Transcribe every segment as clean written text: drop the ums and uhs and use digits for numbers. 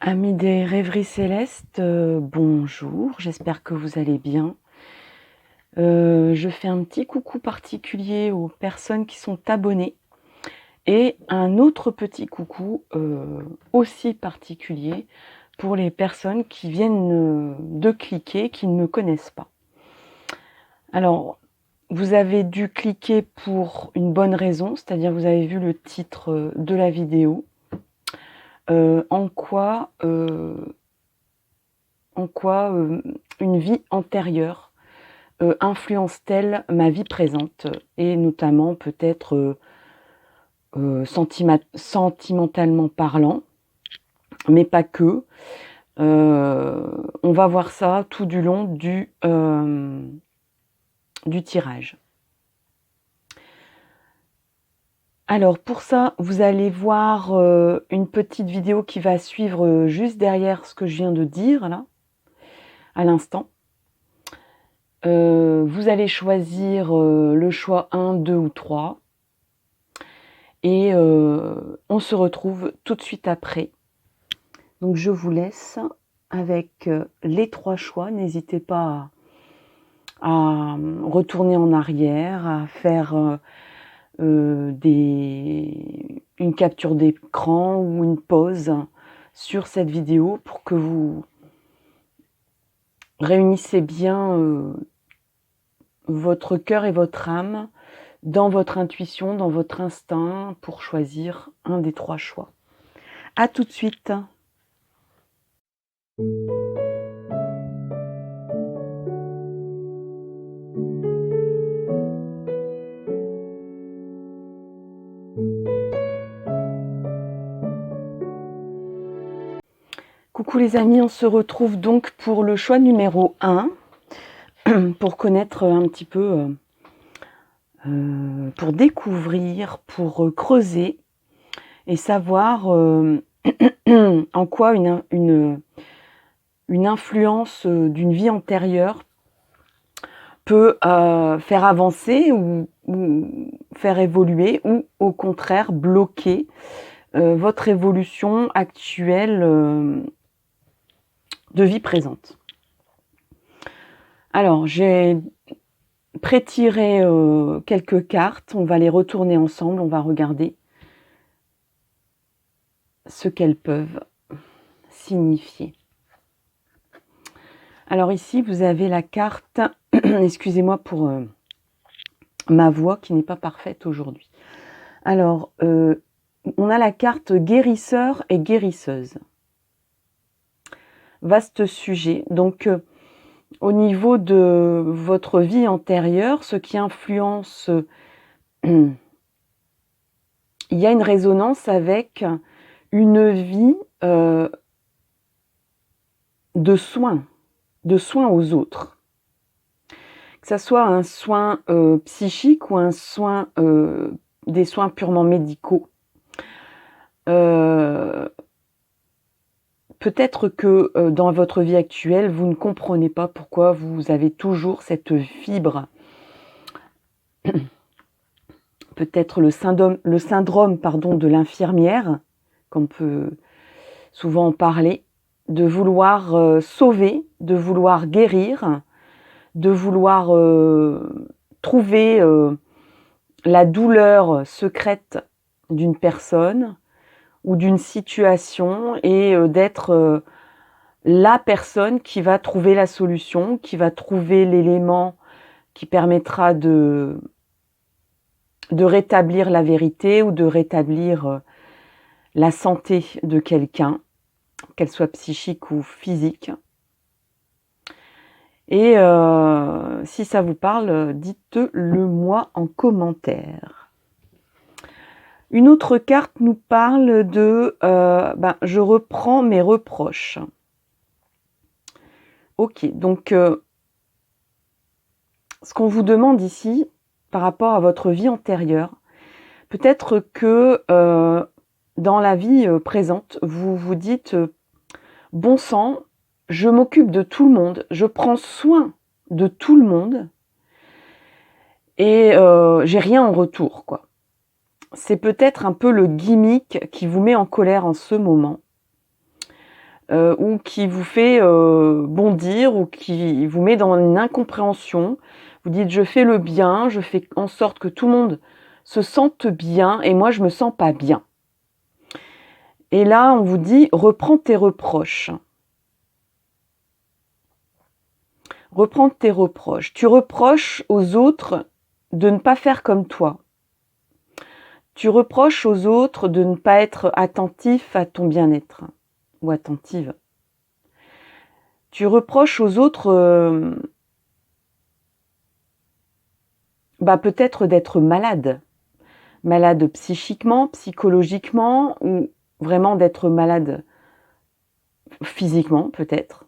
Amis des rêveries célestes, bonjour, j'espère que vous allez bien. Je fais un petit coucou particulier aux personnes qui sont abonnées et un autre petit coucou aussi particulier pour les personnes qui viennent de cliquer, qui ne me connaissent pas. Alors, vous avez dû cliquer pour une bonne raison, c'est-à-dire vous avez vu le titre de la vidéo. En quoi une vie antérieure influence-t-elle ma vie présente et notamment peut-être sentimentalement parlant, mais pas que. On va voir ça tout du long du tirage. Alors pour ça, vous allez voir une petite vidéo qui va suivre juste derrière ce que je viens de dire là, à l'instant. Vous allez choisir le choix 1, 2 ou 3 et on se retrouve tout de suite après. Donc je vous laisse avec les 3 choix. N'hésitez pas à retourner en arrière, à faire une capture d'écran ou une pause sur cette vidéo pour que vous réunissez bien votre cœur et votre âme dans votre intuition, dans votre instinct pour choisir un des 3 choix. À tout de suite. Coucou les amis, on se retrouve donc pour le choix numéro 1, pour connaître un petit peu, pour découvrir, pour creuser et savoir en quoi une influence d'une vie antérieure peut faire avancer ou faire évoluer ou au contraire bloquer votre évolution actuelle de vie présente. Alors, j'ai pré-tiré quelques cartes, on va les retourner ensemble, on va regarder ce qu'elles peuvent signifier. Alors ici, vous avez la carte, excusez-moi pour ma voix qui n'est pas parfaite aujourd'hui. Alors, on a la carte guérisseur et guérisseuse. Vaste sujet. Donc, au niveau de votre vie antérieure, ce qui influence, il y a une résonance avec une vie de soins aux autres. Que ça soit un soin psychique ou un soin, des soins purement médicaux. Peut-être que dans votre vie actuelle, vous ne comprenez pas pourquoi vous avez toujours cette fibre, peut-être le syndrome de l'infirmière, qu'on peut souvent en parler, de vouloir sauver, de vouloir guérir, de vouloir trouver la douleur secrète d'une personne ou d'une situation et d'être la personne qui va trouver la solution, qui va trouver l'élément qui permettra de rétablir la vérité ou de rétablir la santé de quelqu'un, qu'elle soit psychique ou physique. Et si ça vous parle, dites-le moi en commentaire. Une autre carte nous parle de je reprends mes reproches. Ok, donc ce qu'on vous demande ici, par rapport à votre vie antérieure, peut-être que dans la vie présente, vous vous dites bon sang, je m'occupe de tout le monde, je prends soin de tout le monde et j'ai rien en retour, quoi. C'est peut-être un peu le gimmick qui vous met en colère en ce moment. ou qui vous fait bondir, ou qui vous met dans une incompréhension. Vous dites: je fais le bien, je fais en sorte que tout le monde se sente bien et moi je me sens pas bien. Et là, on vous dit: reprends tes reproches. Reprends tes reproches. Tu reproches aux autres de ne pas faire comme toi. Tu reproches aux autres de ne pas être attentif à ton bien-être ou attentive. Tu reproches aux autres peut-être d'être malade. Malade psychiquement, psychologiquement, ou vraiment d'être malade physiquement peut-être.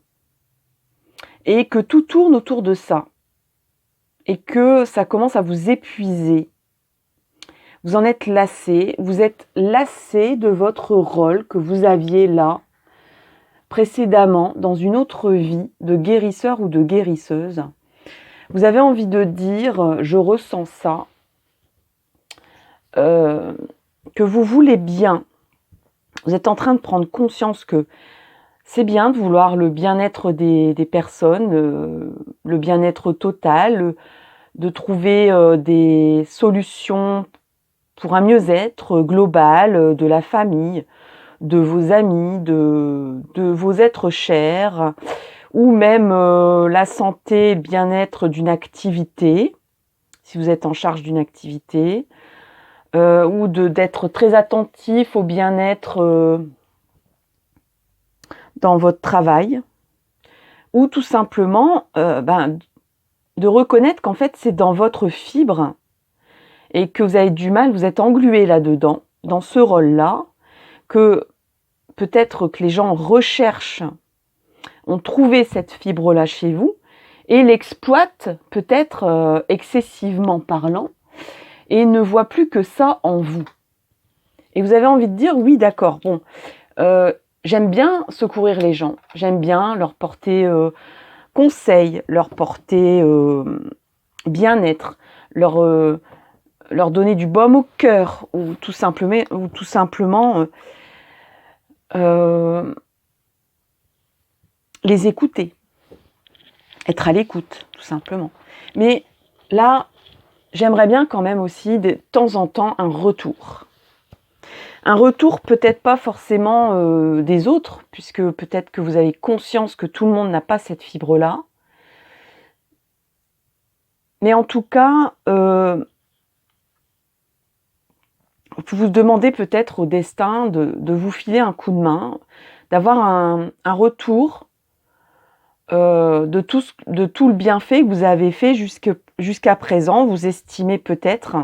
Et que tout tourne autour de ça. Et que ça commence à vous épuiser. Vous en êtes lassé, vous êtes lassé de votre rôle que vous aviez là, précédemment, dans une autre vie de guérisseur ou de guérisseuse. Vous avez envie de dire: je ressens ça, que vous voulez bien. Vous êtes en train de prendre conscience que c'est bien de vouloir le bien-être des personnes, le bien-être total, de trouver des solutions pour un mieux-être global de la famille, de vos amis, de vos êtres chers, ou même la santé et le bien-être d'une activité, si vous êtes en charge d'une activité, ou d'être très attentif au bien-être dans votre travail, ou tout simplement de reconnaître qu'en fait c'est dans votre fibre et que vous avez du mal, vous êtes englué là-dedans, dans ce rôle-là, que peut-être que les gens recherchent, ont trouvé cette fibre-là chez vous et l'exploitent peut-être excessivement parlant et ne voient plus que ça en vous. Et vous avez envie de dire: oui, d'accord, bon, j'aime bien secourir les gens, j'aime bien leur porter conseil, leur porter bien-être, leur donner du baume au cœur, ou tout simplement les écouter, être à l'écoute, tout simplement. Mais là, j'aimerais bien quand même aussi de temps en temps un retour. Un retour peut-être pas forcément des autres, puisque peut-être que vous avez conscience que tout le monde n'a pas cette fibre-là. Mais en tout cas, vous demandez peut-être au destin de vous filer un coup de main, d'avoir un retour de tout le bienfait que vous avez fait jusqu'à présent. Vous estimez peut-être,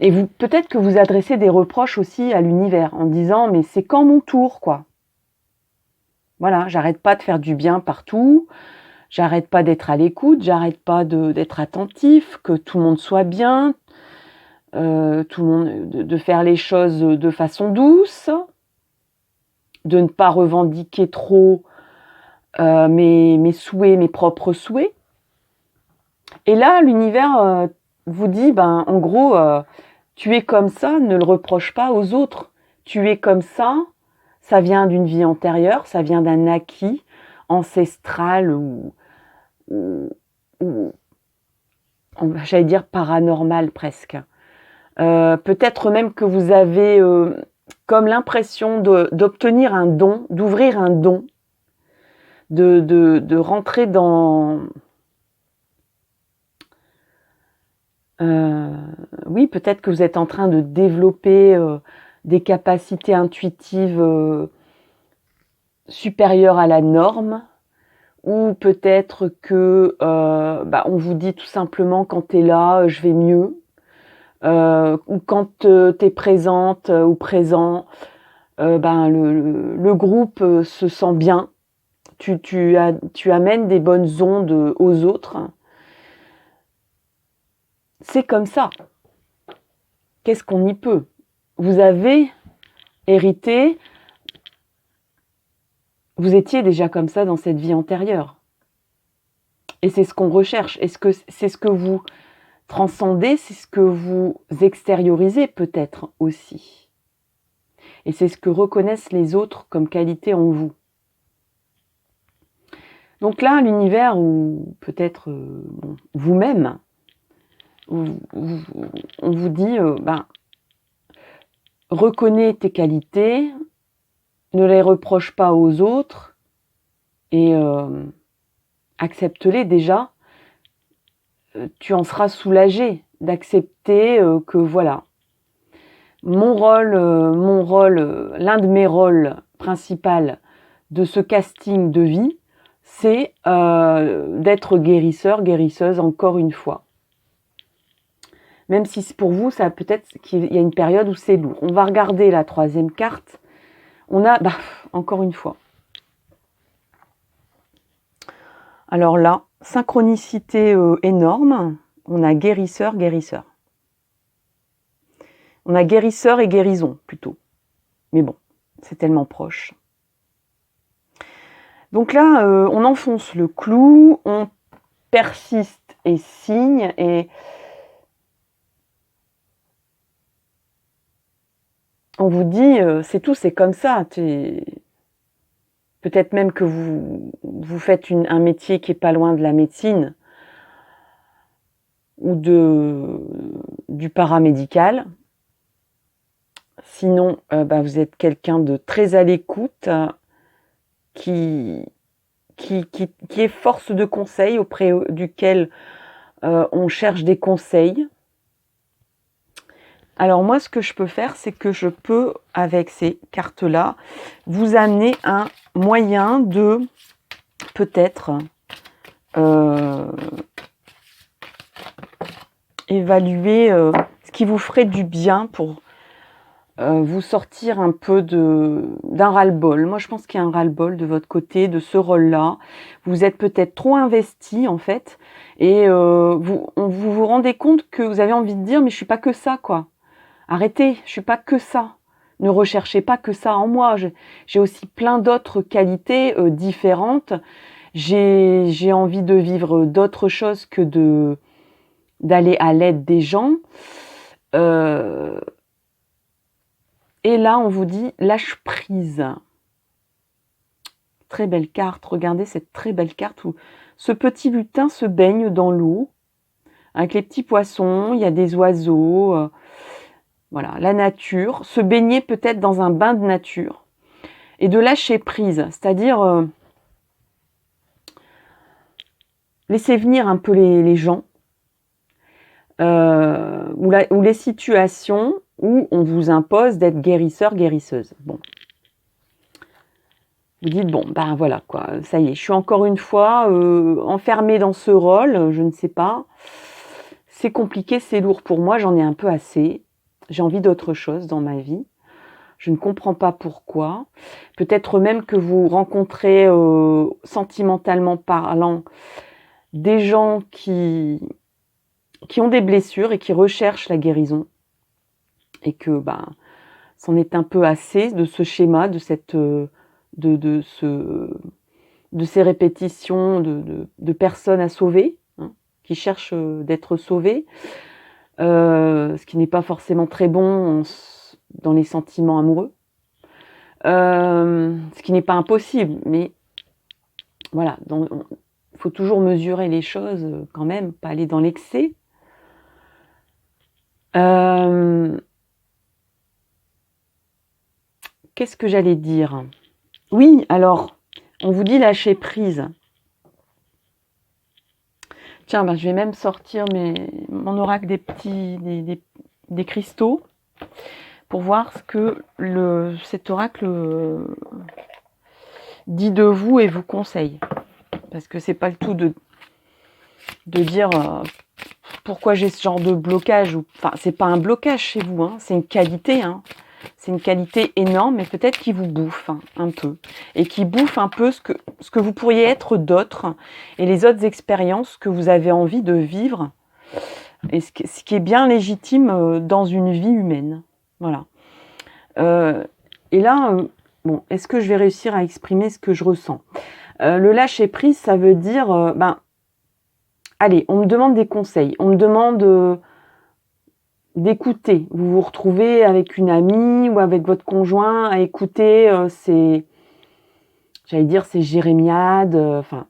et peut-être que vous adressez des reproches aussi à l'univers en disant: mais c'est quand mon tour, quoi. Voilà, j'arrête pas de faire du bien partout, j'arrête pas d'être à l'écoute, j'arrête pas d'être attentif, que tout le monde soit bien, tout le monde, de faire les choses de façon douce, de ne pas revendiquer trop mes souhaits, mes propres souhaits. Et là, l'univers vous dit, en gros, tu es comme ça, ne le reproche pas aux autres. Tu es comme ça vient d'une vie antérieure, ça vient d'un acquis ancestral ou j'allais dire paranormal presque. Peut-être même que vous avez comme l'impression d'obtenir un don, d'ouvrir un don, de rentrer dans... oui, peut-être que vous êtes en train de développer des capacités intuitives supérieures à la norme, ou peut-être que on vous dit tout simplement: quand tu es là, je vais mieux, ou quand tu es présente ou présent, le groupe se sent bien, tu amènes des bonnes ondes aux autres. C'est comme ça. Qu'est-ce qu'on y peut? Vous avez hérité, vous étiez déjà comme ça dans cette vie antérieure. Et c'est ce qu'on recherche. Est-ce que c'est ce que vous transcendez, c'est ce que vous extériorisez peut-être aussi. Et c'est ce que reconnaissent les autres comme qualité en vous. Donc là, l'univers, ou peut-être vous-même, on vous dit, reconnais tes qualités, ne les reproche pas aux autres, et accepte-les déjà. Tu en seras soulagé d'accepter que voilà, mon rôle, l'un de mes rôles principaux de ce casting de vie, c'est d'être guérisseur, guérisseuse encore une fois. Même si pour vous, ça peut-être qu'il y a une période où c'est lourd. On va regarder la troisième carte. On a, encore une fois. Alors là, synchronicité énorme. On a guérisseur, guérisseur. On a guérisseur et guérison, plutôt. Mais bon, c'est tellement proche. Donc là, on enfonce le clou, on persiste et signe, et on vous dit, c'est tout, c'est comme ça. Peut-être même que vous faites un métier qui est pas loin de la médecine ou du paramédical. Sinon, vous êtes quelqu'un de très à l'écoute, qui est force de conseil, auprès duquel on cherche des conseils. Alors moi, ce que je peux faire, c'est que je peux, avec ces cartes-là, vous amener un moyen de peut-être évaluer ce qui vous ferait du bien pour vous sortir un peu d'un ras-le-bol. Moi, je pense qu'il y a un ras-le-bol de votre côté, de ce rôle-là. Vous êtes peut-être trop investi, en fait, et vous rendez compte que vous avez envie de dire « mais je suis pas que ça, quoi ». Arrêtez, je suis pas que ça. Ne recherchez pas que ça en moi. J'ai aussi plein d'autres qualités différentes. J'ai envie de vivre d'autres choses que d'aller à l'aide des gens. Et là, on vous dit lâche prise. Très belle carte. Regardez cette très belle carte où ce petit lutin se baigne dans l'eau avec les petits poissons. Il y a des oiseaux. Voilà, la nature, se baigner peut-être dans un bain de nature et de lâcher prise, c'est-à-dire laisser venir un peu les gens ou les situations où on vous impose d'être guérisseur, guérisseuse. Bon, vous dites bon, voilà quoi, ça y est, je suis encore une fois enfermée dans ce rôle, je ne sais pas, c'est compliqué, c'est lourd pour moi, j'en ai un peu assez. J'ai envie d'autre chose dans ma vie. Je ne comprends pas pourquoi. Peut-être même que vous rencontrez, sentimentalement parlant, des gens qui ont des blessures et qui recherchent la guérison. Et que c'en est un peu assez de ce schéma, de ces répétitions de personnes à sauver, hein, qui cherchent d'être sauvées. Ce qui n'est pas forcément très bon dans les sentiments amoureux. Ce qui n'est pas impossible, mais voilà, il faut toujours mesurer les choses quand même, pas aller dans l'excès. Qu'est-ce que j'allais dire ? Oui, alors, on vous dit lâcher prise. Tiens, je vais même sortir mon oracle des cristaux pour voir ce que cet oracle dit de vous et vous conseille. Parce que c'est pas le tout de dire pourquoi j'ai ce genre de blocage. Enfin, c'est pas un blocage chez vous, hein, c'est une qualité. Hein. C'est une qualité énorme, mais peut-être qui vous bouffe un peu. Et qui bouffe un peu ce que vous pourriez être d'autres et les autres expériences que vous avez envie de vivre. Et ce qui est bien légitime dans une vie humaine. Voilà. Et là, est-ce que je vais réussir à exprimer ce que je ressens ? Le lâcher prise, ça veut dire, allez, on me demande des conseils. On me demande d'écouter. Vous vous retrouvez avec une amie ou avec votre conjoint à écouter ces jérémiades, enfin,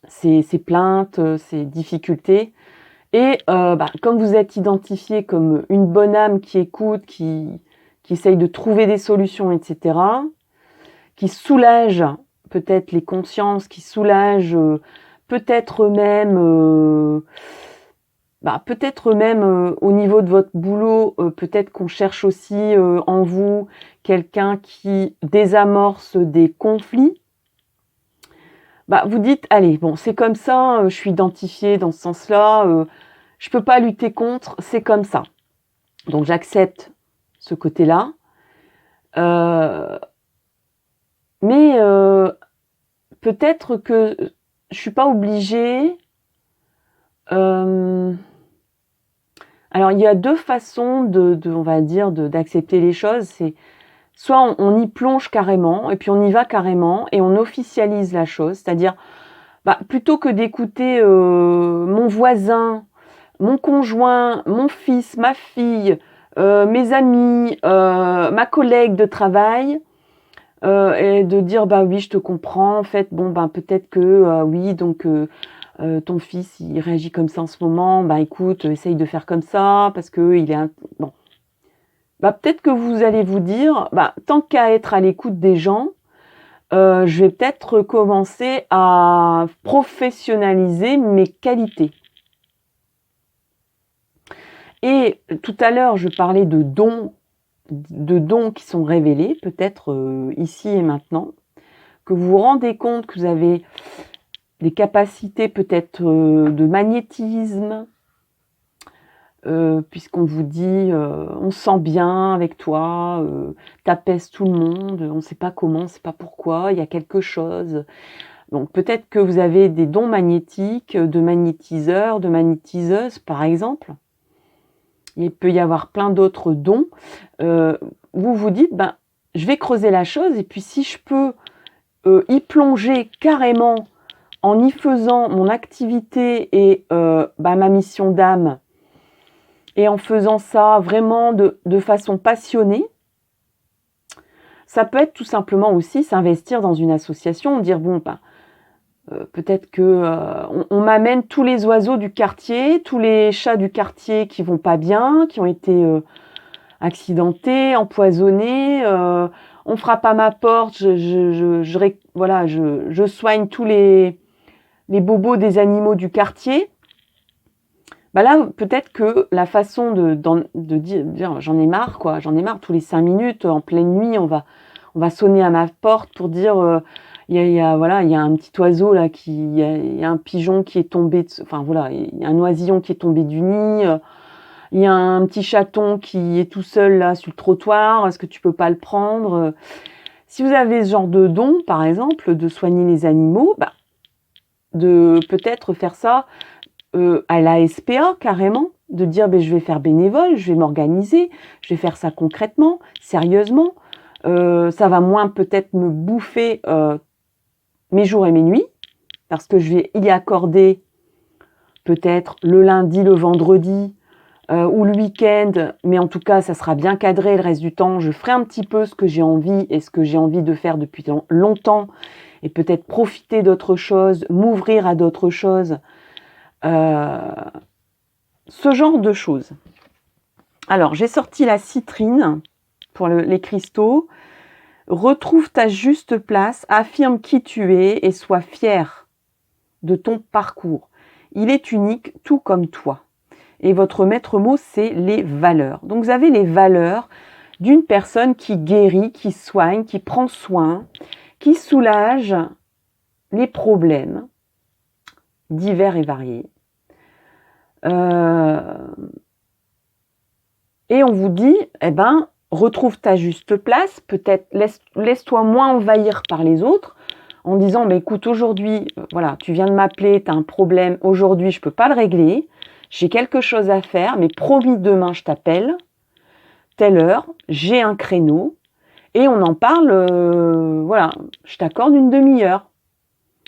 ces plaintes, ces difficultés. Et comme vous êtes identifié comme une bonne âme qui écoute, qui essaye de trouver des solutions, etc., qui soulage peut-être les consciences, qui soulage peut-être même au niveau de votre boulot, peut-être qu'on cherche aussi en vous quelqu'un qui désamorce des conflits. Vous dites, allez, bon, c'est comme ça, je suis identifiée dans ce sens-là, je peux pas lutter contre, c'est comme ça. Donc j'accepte ce côté-là. Mais peut-être que je suis pas obligée. Alors il y a deux façons on va dire, d'accepter les choses. C'est soit on y plonge carrément, et puis on y va carrément, et on officialise la chose. C'est-à-dire, plutôt que d'écouter mon voisin, mon conjoint, mon fils, ma fille, mes amis, ma collègue de travail, et de dire oui, je te comprends, en fait, bon, peut-être que oui, donc ton fils il réagit comme ça en ce moment, écoute, essaye de faire comme ça parce que il est bon. Peut-être que vous allez vous dire, tant qu'à être à l'écoute des gens, je vais peut-être commencer à professionnaliser mes qualités. Et tout à l'heure, je parlais de dons qui sont révélés, peut-être ici et maintenant, que vous vous rendez compte que vous avez des capacités peut-être de magnétisme, puisqu'on vous dit on se sent bien avec toi, t'apaises tout le monde, on ne sait pas comment, on ne sait pas pourquoi, il y a quelque chose. Donc peut-être que vous avez des dons magnétiques, de magnétiseurs, de magnétiseuses par exemple. Il peut y avoir plein d'autres dons. Vous vous dites, je vais creuser la chose, et puis si je peux y plonger carrément en y faisant mon activité et ma mission d'âme, et en faisant ça vraiment de façon passionnée, ça peut être tout simplement aussi s'investir dans une association, dire peut-être que on m'amène tous les oiseaux du quartier, tous les chats du quartier qui vont pas bien, qui ont été accidentés, empoisonnés, on frappe à ma porte, je soigne tous les bobos des animaux du quartier. Là, peut-être que la façon de dire j'en ai marre, j'en ai marre, tous les 5 minutes, en pleine nuit, on va sonner à ma porte pour dire il y a un petit oiseau là, il y a un pigeon qui est tombé, il y a un oisillon qui est tombé du nid, il y a un petit chaton qui est tout seul là sur le trottoir, est-ce que tu peux pas le prendre? Si vous avez ce genre de don, par exemple, de soigner les animaux, de peut-être faire ça à la SPA carrément, de dire je vais faire bénévole, je vais m'organiser, je vais faire ça concrètement, sérieusement, ça va moins peut-être me bouffer mes jours et mes nuits, parce que je vais y accorder peut-être le lundi, le vendredi ou le week-end, mais en tout cas ça sera bien cadré. Le reste du temps je ferai un petit peu ce que j'ai envie et ce que j'ai envie de faire depuis longtemps, et peut-être profiter d'autres choses, m'ouvrir à d'autres choses, ce genre de choses. Alors j'ai sorti la citrine pour les cristaux. Retrouve ta juste place, affirme qui tu es et sois fier de ton parcours. Il est unique, tout comme toi. Et votre maître mot, c'est les valeurs. Donc vous avez les valeurs d'une personne qui guérit, qui soigne, qui prend soin, qui soulage les problèmes divers et variés. Et on vous dit, retrouve ta juste place, peut-être laisse-toi moins envahir par les autres, en disant, écoute, aujourd'hui, tu viens de m'appeler, tu as un problème, aujourd'hui, je ne peux pas le régler, j'ai quelque chose à faire, mais promis, demain, je t'appelle, telle heure, j'ai un créneau, et on en parle, je t'accorde une demi-heure,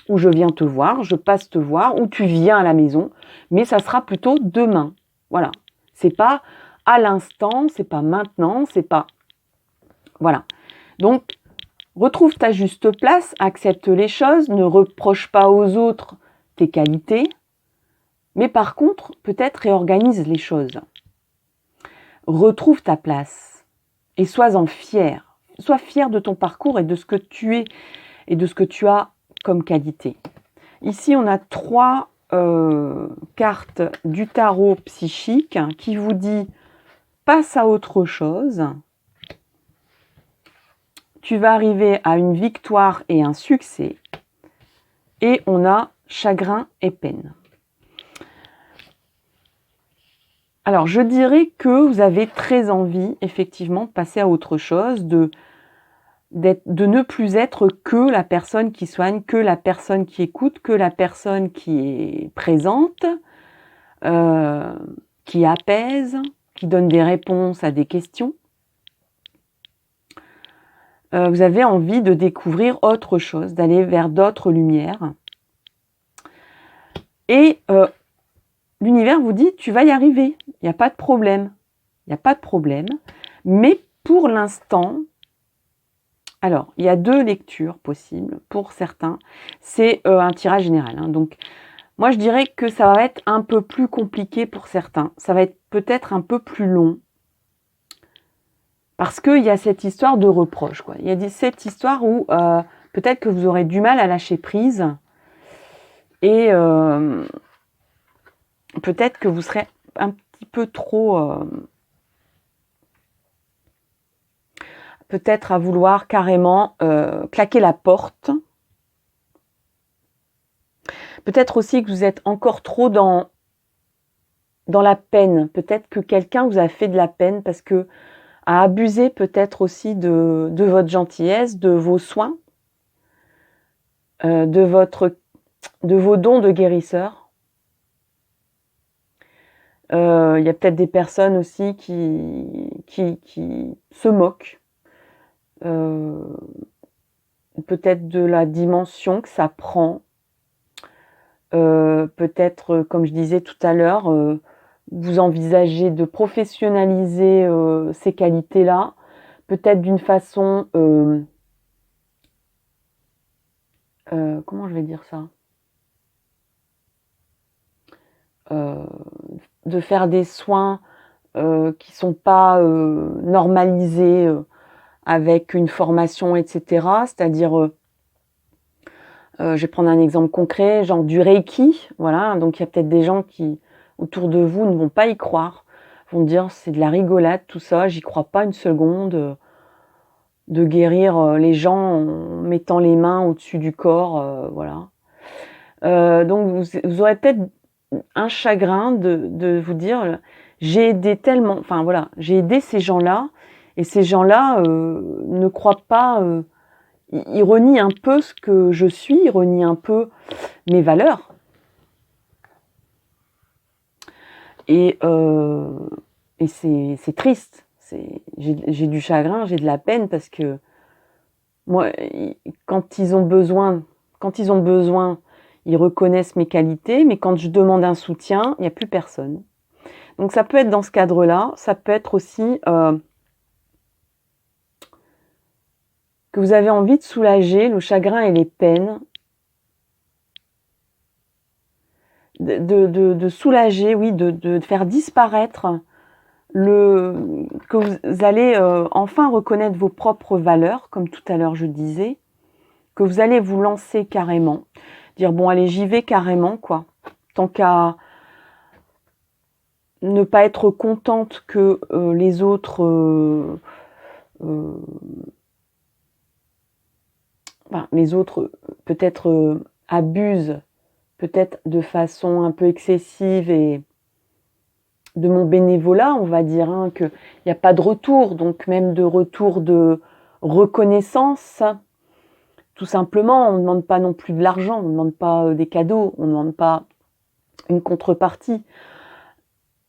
ou je viens te voir, je passe te voir, ou tu viens à la maison, mais ça sera plutôt demain. Voilà, c'est pas à l'instant, c'est pas maintenant, c'est pas... Voilà. Donc, retrouve ta juste place, accepte les choses, ne reproche pas aux autres tes qualités, mais par contre, peut-être réorganise les choses. Retrouve ta place et sois-en fier. Sois fier de ton parcours et de ce que tu es et de ce que tu as comme qualité. Ici, on a 3 cartes du tarot psychique qui vous dit « passe à autre chose ». Tu vas arriver à une victoire et un succès. Et on a chagrin et peine. Alors, je dirais que vous avez très envie, effectivement, de passer à autre chose, de ne plus être que la personne qui soigne, que la personne qui écoute, que la personne qui est présente, qui apaise, qui donne des réponses à des questions. Vous avez envie de découvrir autre chose, d'aller vers d'autres lumières. Et l'univers vous dit, tu vas y arriver, il n'y a pas de problème. Il n'y a pas de problème. Mais pour l'instant, alors, il y a 2 lectures possibles pour certains. C'est un tirage général. Hein. Donc, moi, je dirais que ça va être un peu plus compliqué pour certains. Ça va être peut-être un peu plus long. Parce qu'il y a cette histoire de reproche, quoi. Il y a cette histoire où peut-être que vous aurez du mal à lâcher prise et peut-être que vous serez un petit peu trop... peut-être à vouloir carrément claquer la porte. Peut-être aussi que vous êtes encore trop dans la peine. Peut-être que quelqu'un vous a fait de la peine parce que a abusé peut-être aussi de votre gentillesse, de vos soins, de vos dons de guérisseur. Il y a peut-être des personnes aussi qui se moquent. Peut-être de la dimension que ça prend. Peut-être, comme je disais tout à l'heure, vous envisagez de professionnaliser ces qualités-là, peut-être d'une façon, comment je vais dire ça, de faire des soins qui ne sont pas normalisés avec une formation, etc. C'est-à-dire, je vais prendre un exemple concret, genre du Reiki, voilà. Donc il y a peut-être des gens qui, autour de vous, ne vont pas y croire, vont dire c'est de la rigolade tout ça, j'y crois pas une seconde, de guérir les gens en mettant les mains au-dessus du corps, voilà. Donc vous aurez peut-être un chagrin de vous dire j'ai aidé tellement, enfin voilà, j'ai aidé ces gens-là et ces gens-là ne croient pas, ils renient un peu ce que je suis, ils renient un peu mes valeurs. Et c'est triste. J'ai du chagrin, j'ai de la peine parce que moi, quand ils ont besoin, ils reconnaissent mes qualités, mais quand je demande un soutien, il n'y a plus personne. Donc ça peut être dans ce cadre-là, ça peut être aussi que vous avez envie de soulager le chagrin et les peines, de soulager, oui, de faire disparaître que vous allez enfin reconnaître vos propres valeurs, comme tout à l'heure je disais, que vous allez vous lancer carrément, dire bon allez j'y vais carrément quoi, tant qu'à ne pas être contente que les autres peut-être abusent, peut-être de façon un peu excessive et de mon bénévolat, on va dire, hein, qu'il n'y a pas de retour, donc même de retour de reconnaissance, tout simplement, on ne demande pas non plus de l'argent, on ne demande pas des cadeaux, on ne demande pas une contrepartie,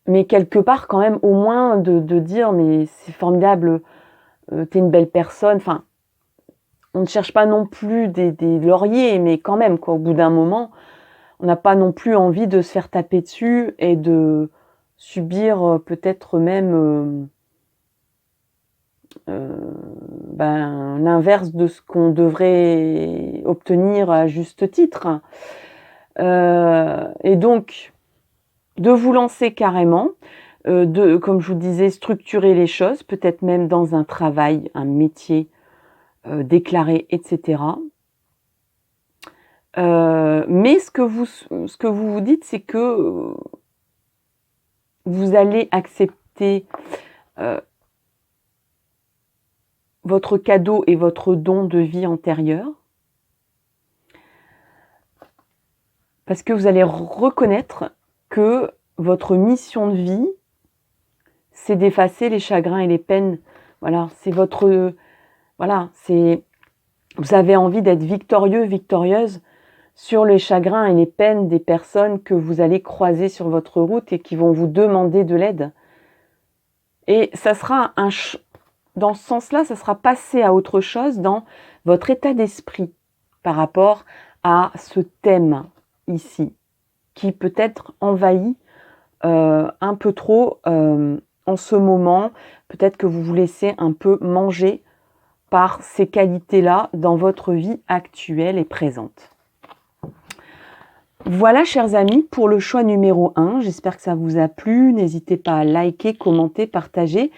mais quelque part quand même au moins de dire mais c'est formidable, t'es une belle personne, enfin, on ne cherche pas non plus des lauriers, mais quand même, quoi, au bout d'un moment, on n'a pas non plus envie de se faire taper dessus et de subir peut-être même l'inverse de ce qu'on devrait obtenir à juste titre. Et donc, de vous lancer carrément, comme je vous disais, structurer les choses, peut-être même dans un travail, un métier déclaré, etc. Mais ce que vous vous dites, c'est que vous allez accepter votre cadeau et votre don de vie antérieure, parce que vous allez reconnaître que votre mission de vie, c'est d'effacer les chagrins et les peines. Voilà, c'est votre... Voilà, c'est... Vous avez envie d'être victorieux, victorieuse sur les chagrins et les peines des personnes que vous allez croiser sur votre route et qui vont vous demander de l'aide. Et ça sera dans ce sens-là, ça sera passé à autre chose dans votre état d'esprit par rapport à ce thème ici, qui peut-être envahit un peu trop en ce moment. Peut-être que vous vous laissez un peu manger par ces qualités-là dans votre vie actuelle et présente. Voilà, chers amis, pour le choix numéro 1. J'espère que ça vous a plu. N'hésitez pas à liker, commenter, partager.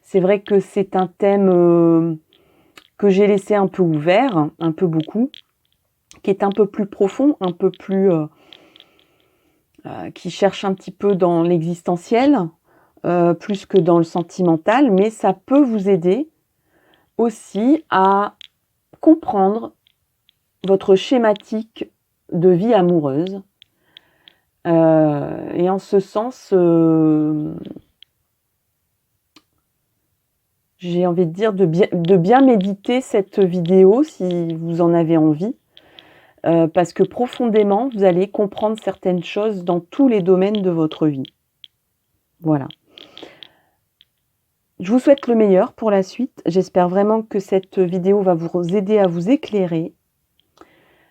C'est vrai que c'est un thème que j'ai laissé un peu ouvert, un peu beaucoup, qui est un peu plus profond, un peu plus... qui cherche un petit peu dans l'existentiel, plus que dans le sentimental, mais ça peut vous aider aussi à comprendre votre schématique de vie amoureuse. Et en ce sens, j'ai envie de dire de bien méditer cette vidéo si vous en avez envie, parce que profondément, vous allez comprendre certaines choses dans tous les domaines de votre vie. Voilà. Je vous souhaite le meilleur pour la suite. J'espère vraiment que cette vidéo va vous aider à vous éclairer,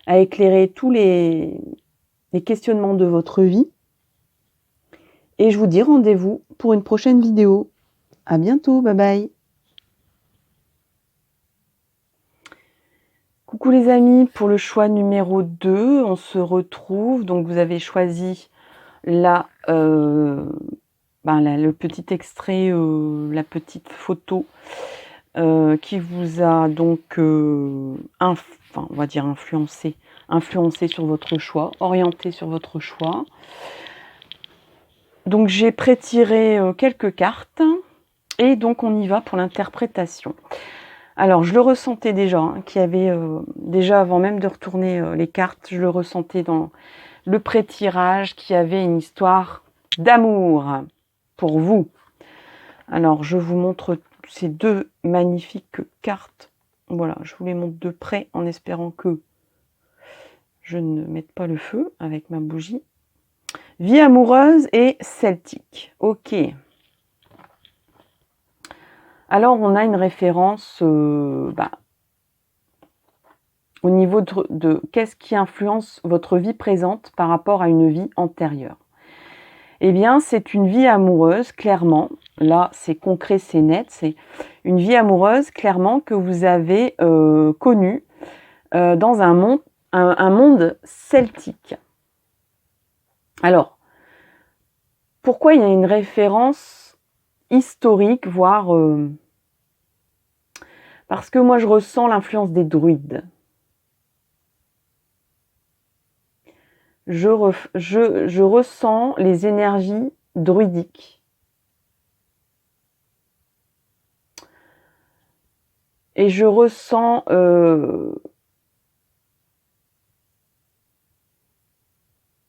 à éclairer tous les questionnements de votre vie. Et je vous dis rendez-vous pour une prochaine vidéo. À bientôt, bye bye. Coucou les amis, pour le choix numéro 2, on se retrouve. Donc vous avez choisi le petit extrait, la petite photo qui vous a donc, on va dire influencé sur votre choix, orienté sur votre choix. Donc j'ai pré-tiré quelques cartes et donc on y va pour l'interprétation. Alors je le ressentais déjà, qu'il y avait déjà avant même de retourner les cartes, je le ressentais dans le pré-tirage qu'il y avait une histoire d'amour pour vous. Alors je vous montre ces deux magnifiques cartes. Voilà, je vous les montre de près en espérant que je ne mette pas le feu avec ma bougie. Vie amoureuse et celtique. Ok. Alors, on a une référence au niveau de qu'est-ce qui influence votre vie présente par rapport à une vie antérieure. Eh bien, c'est une vie amoureuse, clairement. Là, c'est concret, c'est net. C'est une vie amoureuse, clairement, que vous avez connue dans un monde celtique. Alors, pourquoi il y a une référence historique, voire... parce que moi, je ressens l'influence des druides. Je ressens les énergies druidiques. Et je ressens...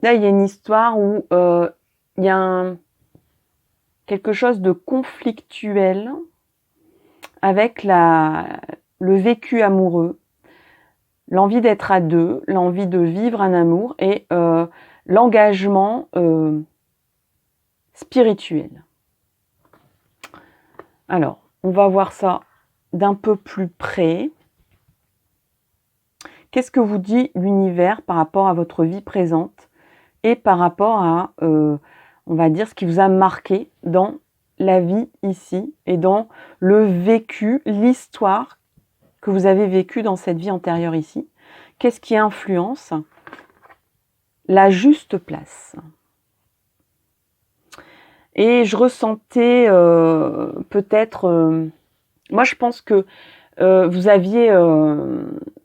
Là, il y a une histoire où il y a quelque chose de conflictuel avec le vécu amoureux, l'envie d'être à deux, l'envie de vivre un amour et l'engagement spirituel. Alors, on va voir ça d'un peu plus près. Qu'est-ce que vous dit l'univers par rapport à votre vie présente et par rapport à, on va dire, ce qui vous a marqué dans la vie ici et dans le vécu, l'histoire que vous avez vécue dans cette vie antérieure ici. Qu'est-ce qui influence la juste place? Et je ressentais peut-être... moi, je pense que vous aviez...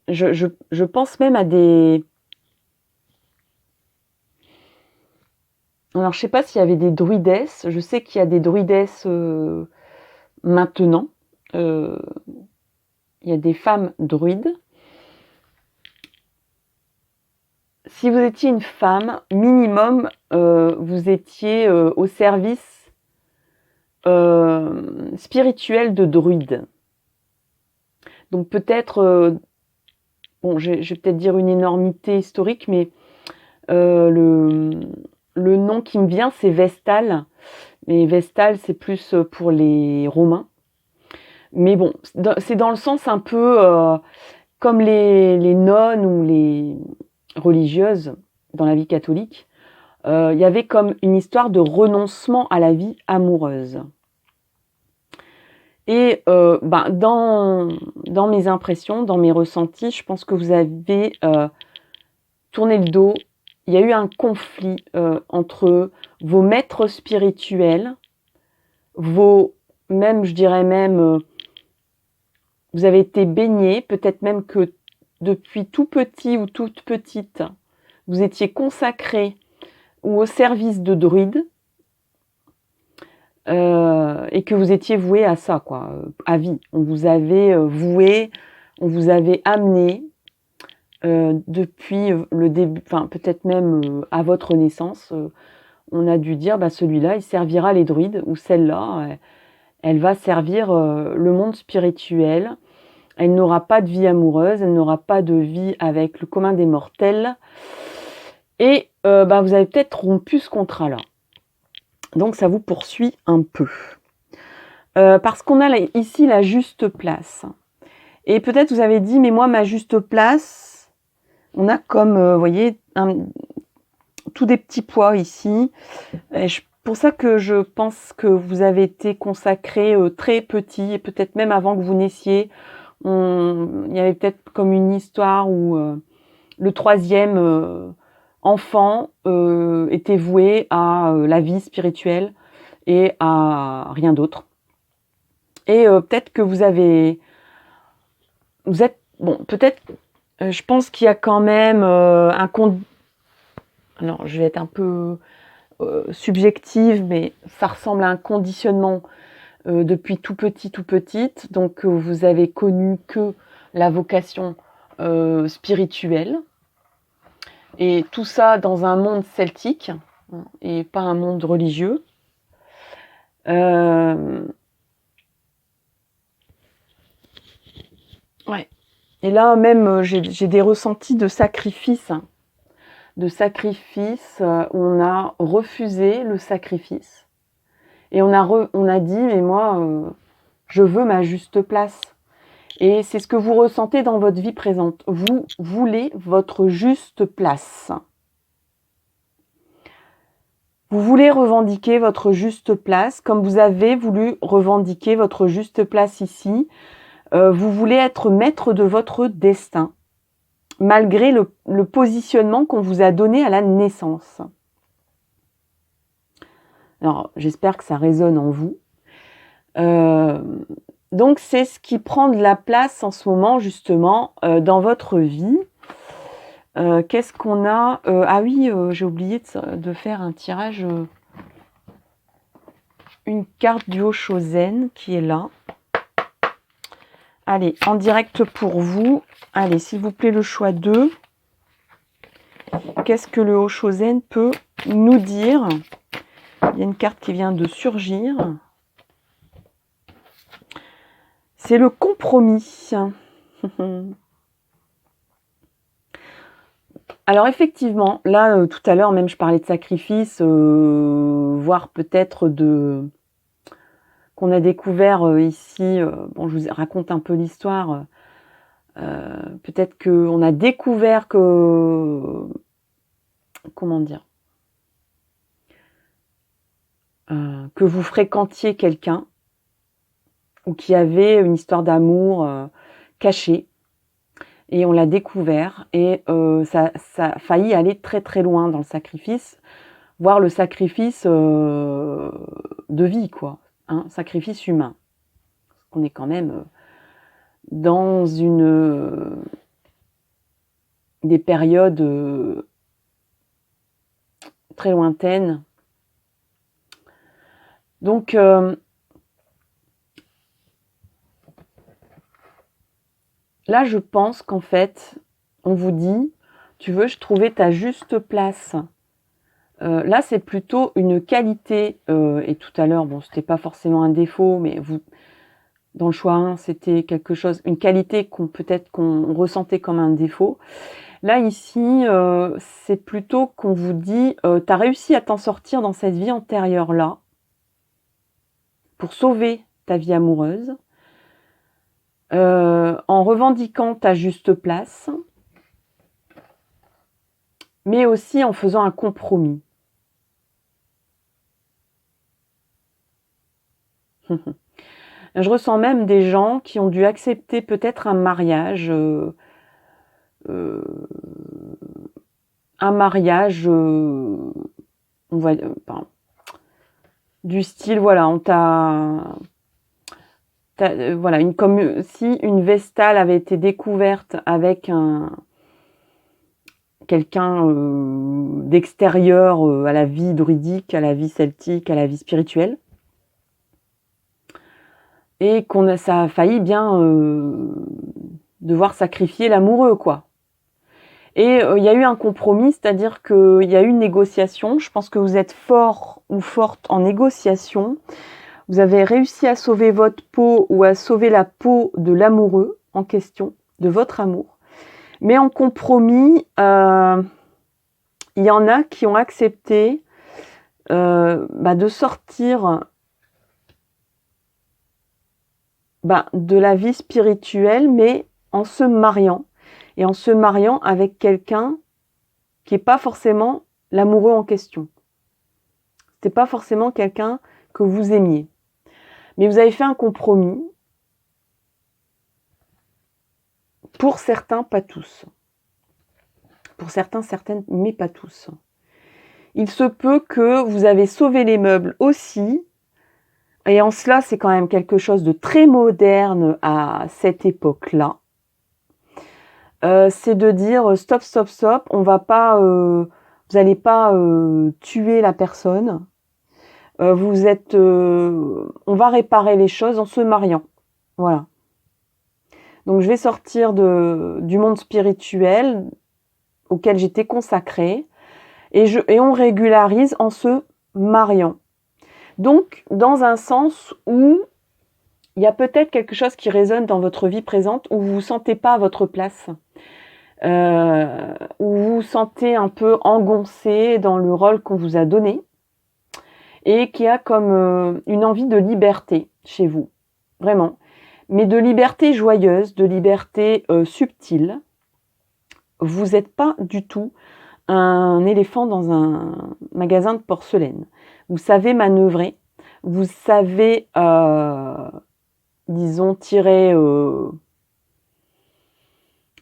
je pense même à des... Alors, je ne sais pas s'il y avait des druidesses. Je sais qu'il y a des druidesses maintenant. Il y a des femmes druides. Si vous étiez une femme, minimum, vous étiez au service spirituel de druides. Donc peut-être, bon, je vais peut-être dire une énormité historique, mais le nom qui me vient, c'est Vestale. Mais Vestale, c'est plus pour les Romains. Mais bon, c'est dans le sens un peu comme les nonnes ou les religieuses dans la vie catholique. Il y avait comme une histoire de renoncement à la vie amoureuse. Et dans mes impressions, dans mes ressentis, je pense que vous avez tourné le dos. Il y a eu un conflit entre vos maîtres spirituels, je dirais même, vous avez été baignés, peut-être même que depuis tout petit ou toute petite, vous étiez consacrés ou au service de druides, et que vous étiez voué à ça, quoi, à vie. On vous avait voué, on vous avait amené depuis le début, enfin peut-être même à votre naissance, on a dû dire, celui-là, il servira les druides, ou celle-là, elle va servir le monde spirituel. Elle n'aura pas de vie amoureuse, elle n'aura pas de vie avec le commun des mortels. Et vous avez peut-être rompu ce contrat-là. Donc ça vous poursuit un peu. Parce qu'on a ici la juste place. Et peut-être vous avez dit, mais moi, ma juste place, on a comme, vous voyez, tous des petits pois ici. Pour ça que je pense que vous avez été consacré très petit, et peut-être même avant que vous naissiez. Il y avait peut-être comme une histoire où le troisième enfant était voué à la vie spirituelle et à rien d'autre. Et peut-être que vous êtes, bon, peut-être, je pense qu'il y a quand même alors je vais être un peu subjective, mais ça ressemble à un conditionnement depuis tout petit, tout petite. Donc vous avez connu que la vocation spirituelle. Et tout ça dans un monde celtique, et pas un monde religieux. Ouais. Et là, même, j'ai des ressentis de sacrifice. Où on a refusé le sacrifice. Et on a dit, mais moi, je veux ma juste place. Et c'est ce que vous ressentez dans votre vie présente. Vous voulez votre juste place. Vous voulez revendiquer votre juste place, comme vous avez voulu revendiquer votre juste place ici. Vous voulez être maître de votre destin, malgré le positionnement qu'on vous a donné à la naissance. Alors, j'espère que ça résonne en vous. Donc, c'est ce qui prend de la place en ce moment, justement, dans votre vie. Qu'est-ce qu'on a ah oui, j'ai oublié de faire un tirage. Une carte du Haut-Chosen qui est là. Allez, en direct pour vous. Allez, s'il vous plaît, le choix 2. Qu'est-ce que le Haut-Chosen peut nous dire? Il y a une carte qui vient de surgir. C'est le compromis. Alors effectivement, là, tout à l'heure, même je parlais de sacrifice, voire peut-être qu'on a découvert ici, bon, je vous raconte un peu l'histoire, peut-être qu'on a découvert que, comment dire, que vous fréquentiez quelqu'un ou qui avait une histoire d'amour cachée et on l'a découvert et ça a failli aller très très loin dans le sacrifice, voire le sacrifice de vie, quoi, hein, sacrifice humain. On est quand même dans des périodes très lointaines. Donc, là, je pense qu'en fait, on vous dit, tu veux trouver ta juste place. Là, c'est plutôt une qualité, et tout à l'heure, bon, c'était pas forcément un défaut, mais vous, dans le choix 1, c'était quelque chose, une qualité qu'on ressentait comme un défaut. Là, ici, c'est plutôt qu'on vous dit, tu as réussi à t'en sortir dans cette vie antérieure-là, pour sauver ta vie amoureuse, en revendiquant ta juste place, mais aussi en faisant un compromis. Je ressens même des gens qui ont dû accepter peut-être un mariage, on va, du style, voilà, voilà, comme si une vestale avait été découverte avec quelqu'un d'extérieur à la vie druidique, à la vie celtique, à la vie spirituelle. Et ça a failli bien devoir sacrifier l'amoureux, quoi. Et il y a eu un compromis, c'est-à-dire qu'il y a eu une négociation. Je pense que vous êtes fort ou forte en négociation. Vous avez réussi à sauver votre peau ou à sauver la peau de l'amoureux en question, de votre amour. Mais en compromis, il y en a qui ont accepté de sortir de la vie spirituelle, mais en se mariant. Et en se mariant avec quelqu'un qui n'est pas forcément l'amoureux en question. C'était pas forcément quelqu'un que vous aimiez. Mais vous avez fait un compromis. Pour certains, pas tous. Pour certains, certaines, mais pas tous. Il se peut que vous avez sauvé les meubles aussi. Et en cela, c'est quand même quelque chose de très moderne à cette époque-là. C'est de dire stop, stop, stop, on va pas, vous n'allez pas tuer la personne. On va réparer les choses en se mariant. Voilà. Donc je vais sortir du monde spirituel auquel j'étais consacrée et on régularise en se mariant. Donc dans un sens où il y a peut-être quelque chose qui résonne dans votre vie présente où vous vous sentez pas à votre place, où vous vous sentez un peu engoncé dans le rôle qu'on vous a donné et qui a comme une envie de liberté chez vous, vraiment. Mais de liberté joyeuse, de liberté subtile. Vous n'êtes pas du tout un éléphant dans un magasin de porcelaine. Vous savez manœuvrer, vous savez, disons, tirer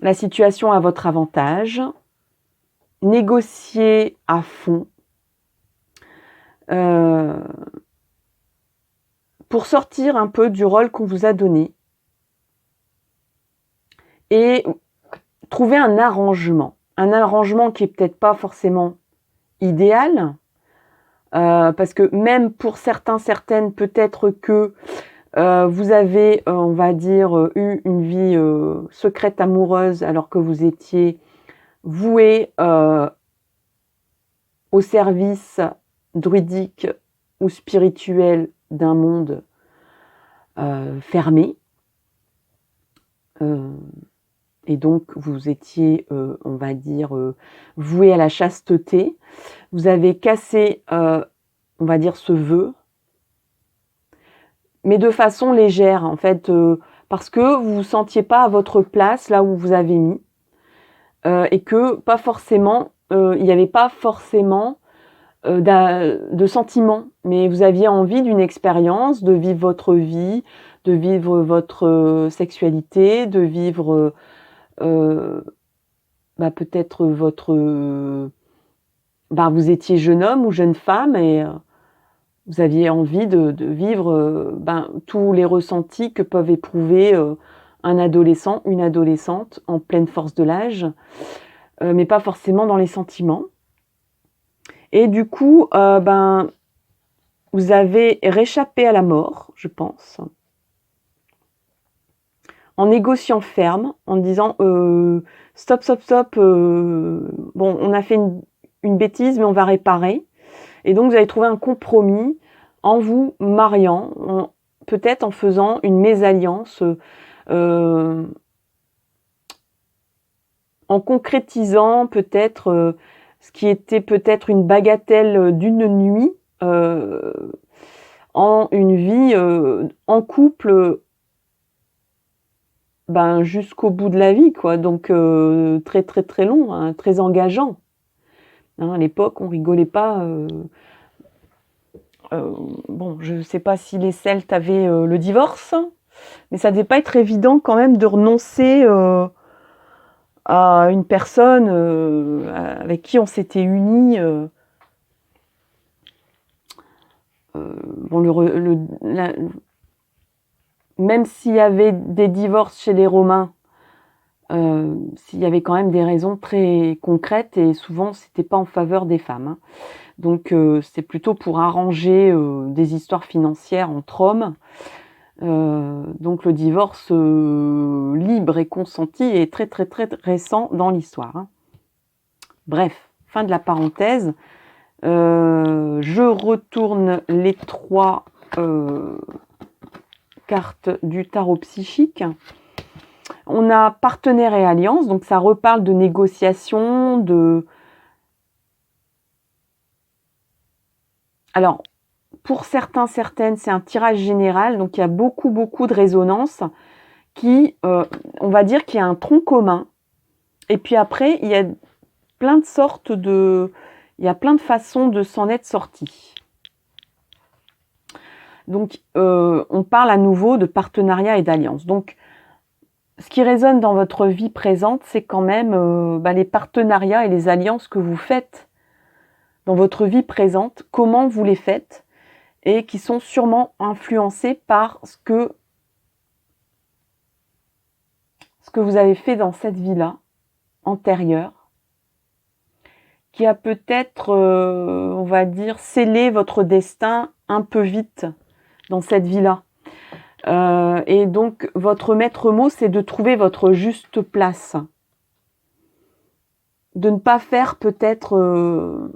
la situation à votre avantage, négocier à fond, pour sortir un peu du rôle qu'on vous a donné et trouver un arrangement qui est peut-être pas forcément idéal, parce que même pour certaines, peut-être que vous avez, on va dire, eu une vie secrète amoureuse alors que vous étiez voué au service druidique ou spirituel d'un monde fermé. Et donc, vous étiez, on va dire, voué à la chasteté. Vous avez cassé, on va dire, ce vœu, mais de façon légère, en fait, parce que vous ne vous sentiez pas à votre place, là où vous avez mis, et que pas forcément, il n'y avait pas forcément de sentiments, mais vous aviez envie d'une expérience, de vivre votre vie, de vivre votre sexualité, de vivre peut-être vous étiez jeune homme ou jeune femme et vous aviez envie de vivre tous les ressentis que peuvent éprouver un adolescent, une adolescente en pleine force de l'âge, mais pas forcément dans les sentiments. Et du coup, vous avez réchappé à la mort, je pense, en négociant ferme, en disant stop, stop, stop, bon, on a fait une bêtise, mais on va réparer. Et donc, vous avez trouvé un compromis en vous mariant, peut-être en faisant une mésalliance, en concrétisant peut-être ce qui était peut-être une bagatelle d'une nuit, en une vie en couple jusqu'au bout de la vie, quoi. Donc très très très long, hein, très engageant. Hein, à l'époque, on rigolait pas. Bon, je ne sais pas si les Celtes avaient le divorce, mais ça devait pas être évident quand même de renoncer à une personne avec qui on s'était unis. Même s'il y avait des divorces chez les Romains, s'il y avait quand même des raisons très concrètes et souvent c'était pas en faveur des femmes. Hein. Donc c'est plutôt pour arranger des histoires financières entre hommes. Donc le divorce libre et consenti est très très très récent dans l'histoire. Hein. Bref, fin de la parenthèse. Je retourne les 3 cartes du tarot psychique. On a partenaire et alliance, donc ça reparle de négociation, Alors, pour certains, certaines, c'est un tirage général, donc il y a beaucoup, beaucoup de résonances qui, on va dire qu'il y a un tronc commun. Et puis après, il y a plein de sortes il y a plein de façons de s'en être sorti. Donc, on parle à nouveau de partenariat et d'alliance. Donc, ce qui résonne dans votre vie présente, c'est quand même les partenariats et les alliances que vous faites dans votre vie présente, comment vous les faites, et qui sont sûrement influencés par ce que vous avez fait dans cette vie-là, antérieure, qui a peut-être, on va dire, scellé votre destin un peu vite dans cette vie-là. Et donc, votre maître mot, c'est de trouver votre juste place. De ne pas faire peut-être...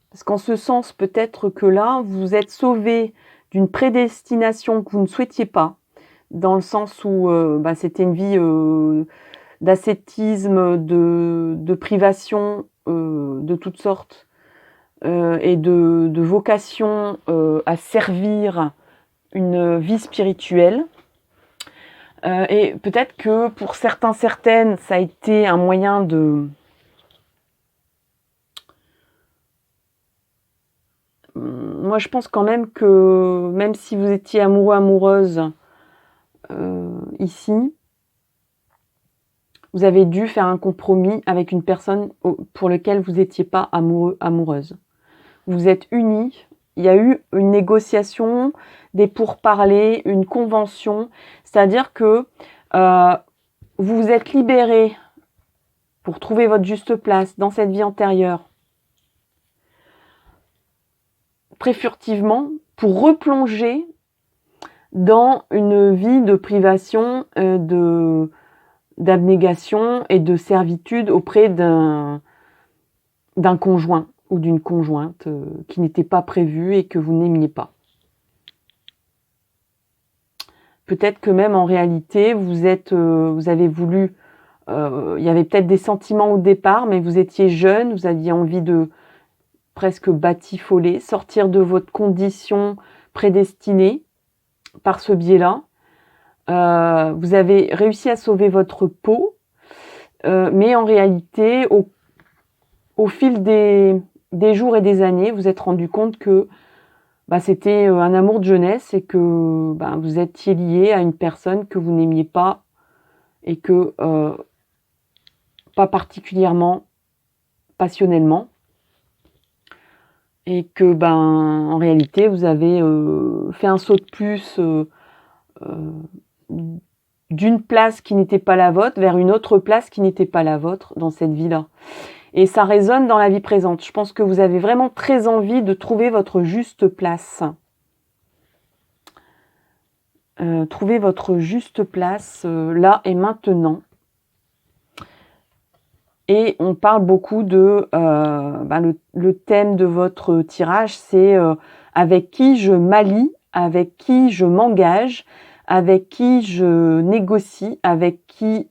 parce qu'en ce sens, peut-être que là, vous êtes sauvé d'une prédestination que vous ne souhaitiez pas, dans le sens où c'était une vie d'ascétisme, de privation de toutes sortes, et de vocation à servir une vie spirituelle. Et peut-être que pour certains, certaines, ça a été un moyen de... Moi, je pense quand même que, même si vous étiez amoureux, amoureuse ici, vous avez dû faire un compromis avec une personne pour laquelle vous n'étiez pas amoureux, amoureuse. Vous êtes unis, il y a eu une négociation, des pourparlers, une convention, c'est-à-dire que vous vous êtes libérés pour trouver votre juste place dans cette vie antérieure, très furtivement, pour replonger dans une vie de privation, d'abnégation et de servitude auprès d'un conjoint ou d'une conjointe qui n'était pas prévue et que vous n'aimiez pas. Peut-être que même en réalité, vous avez voulu, il y avait peut-être des sentiments au départ, mais vous étiez jeune, vous aviez envie de presque batifoler, sortir de votre condition prédestinée par ce biais-là. Vous avez réussi à sauver votre peau, mais en réalité, au fil des jours et des années, vous êtes rendu compte que c'était un amour de jeunesse et que vous étiez lié à une personne que vous n'aimiez pas et que pas particulièrement passionnellement. Et que en réalité vous avez fait un saut de plus d'une place qui n'était pas la vôtre vers une autre place qui n'était pas la vôtre dans cette vie-là. Et ça résonne dans la vie présente. Je pense que vous avez vraiment très envie de trouver votre juste place. Trouver votre juste place là et maintenant. Et on parle beaucoup de... le thème de votre tirage, c'est avec qui je m'allie, avec qui je m'engage, avec qui je négocie, avec qui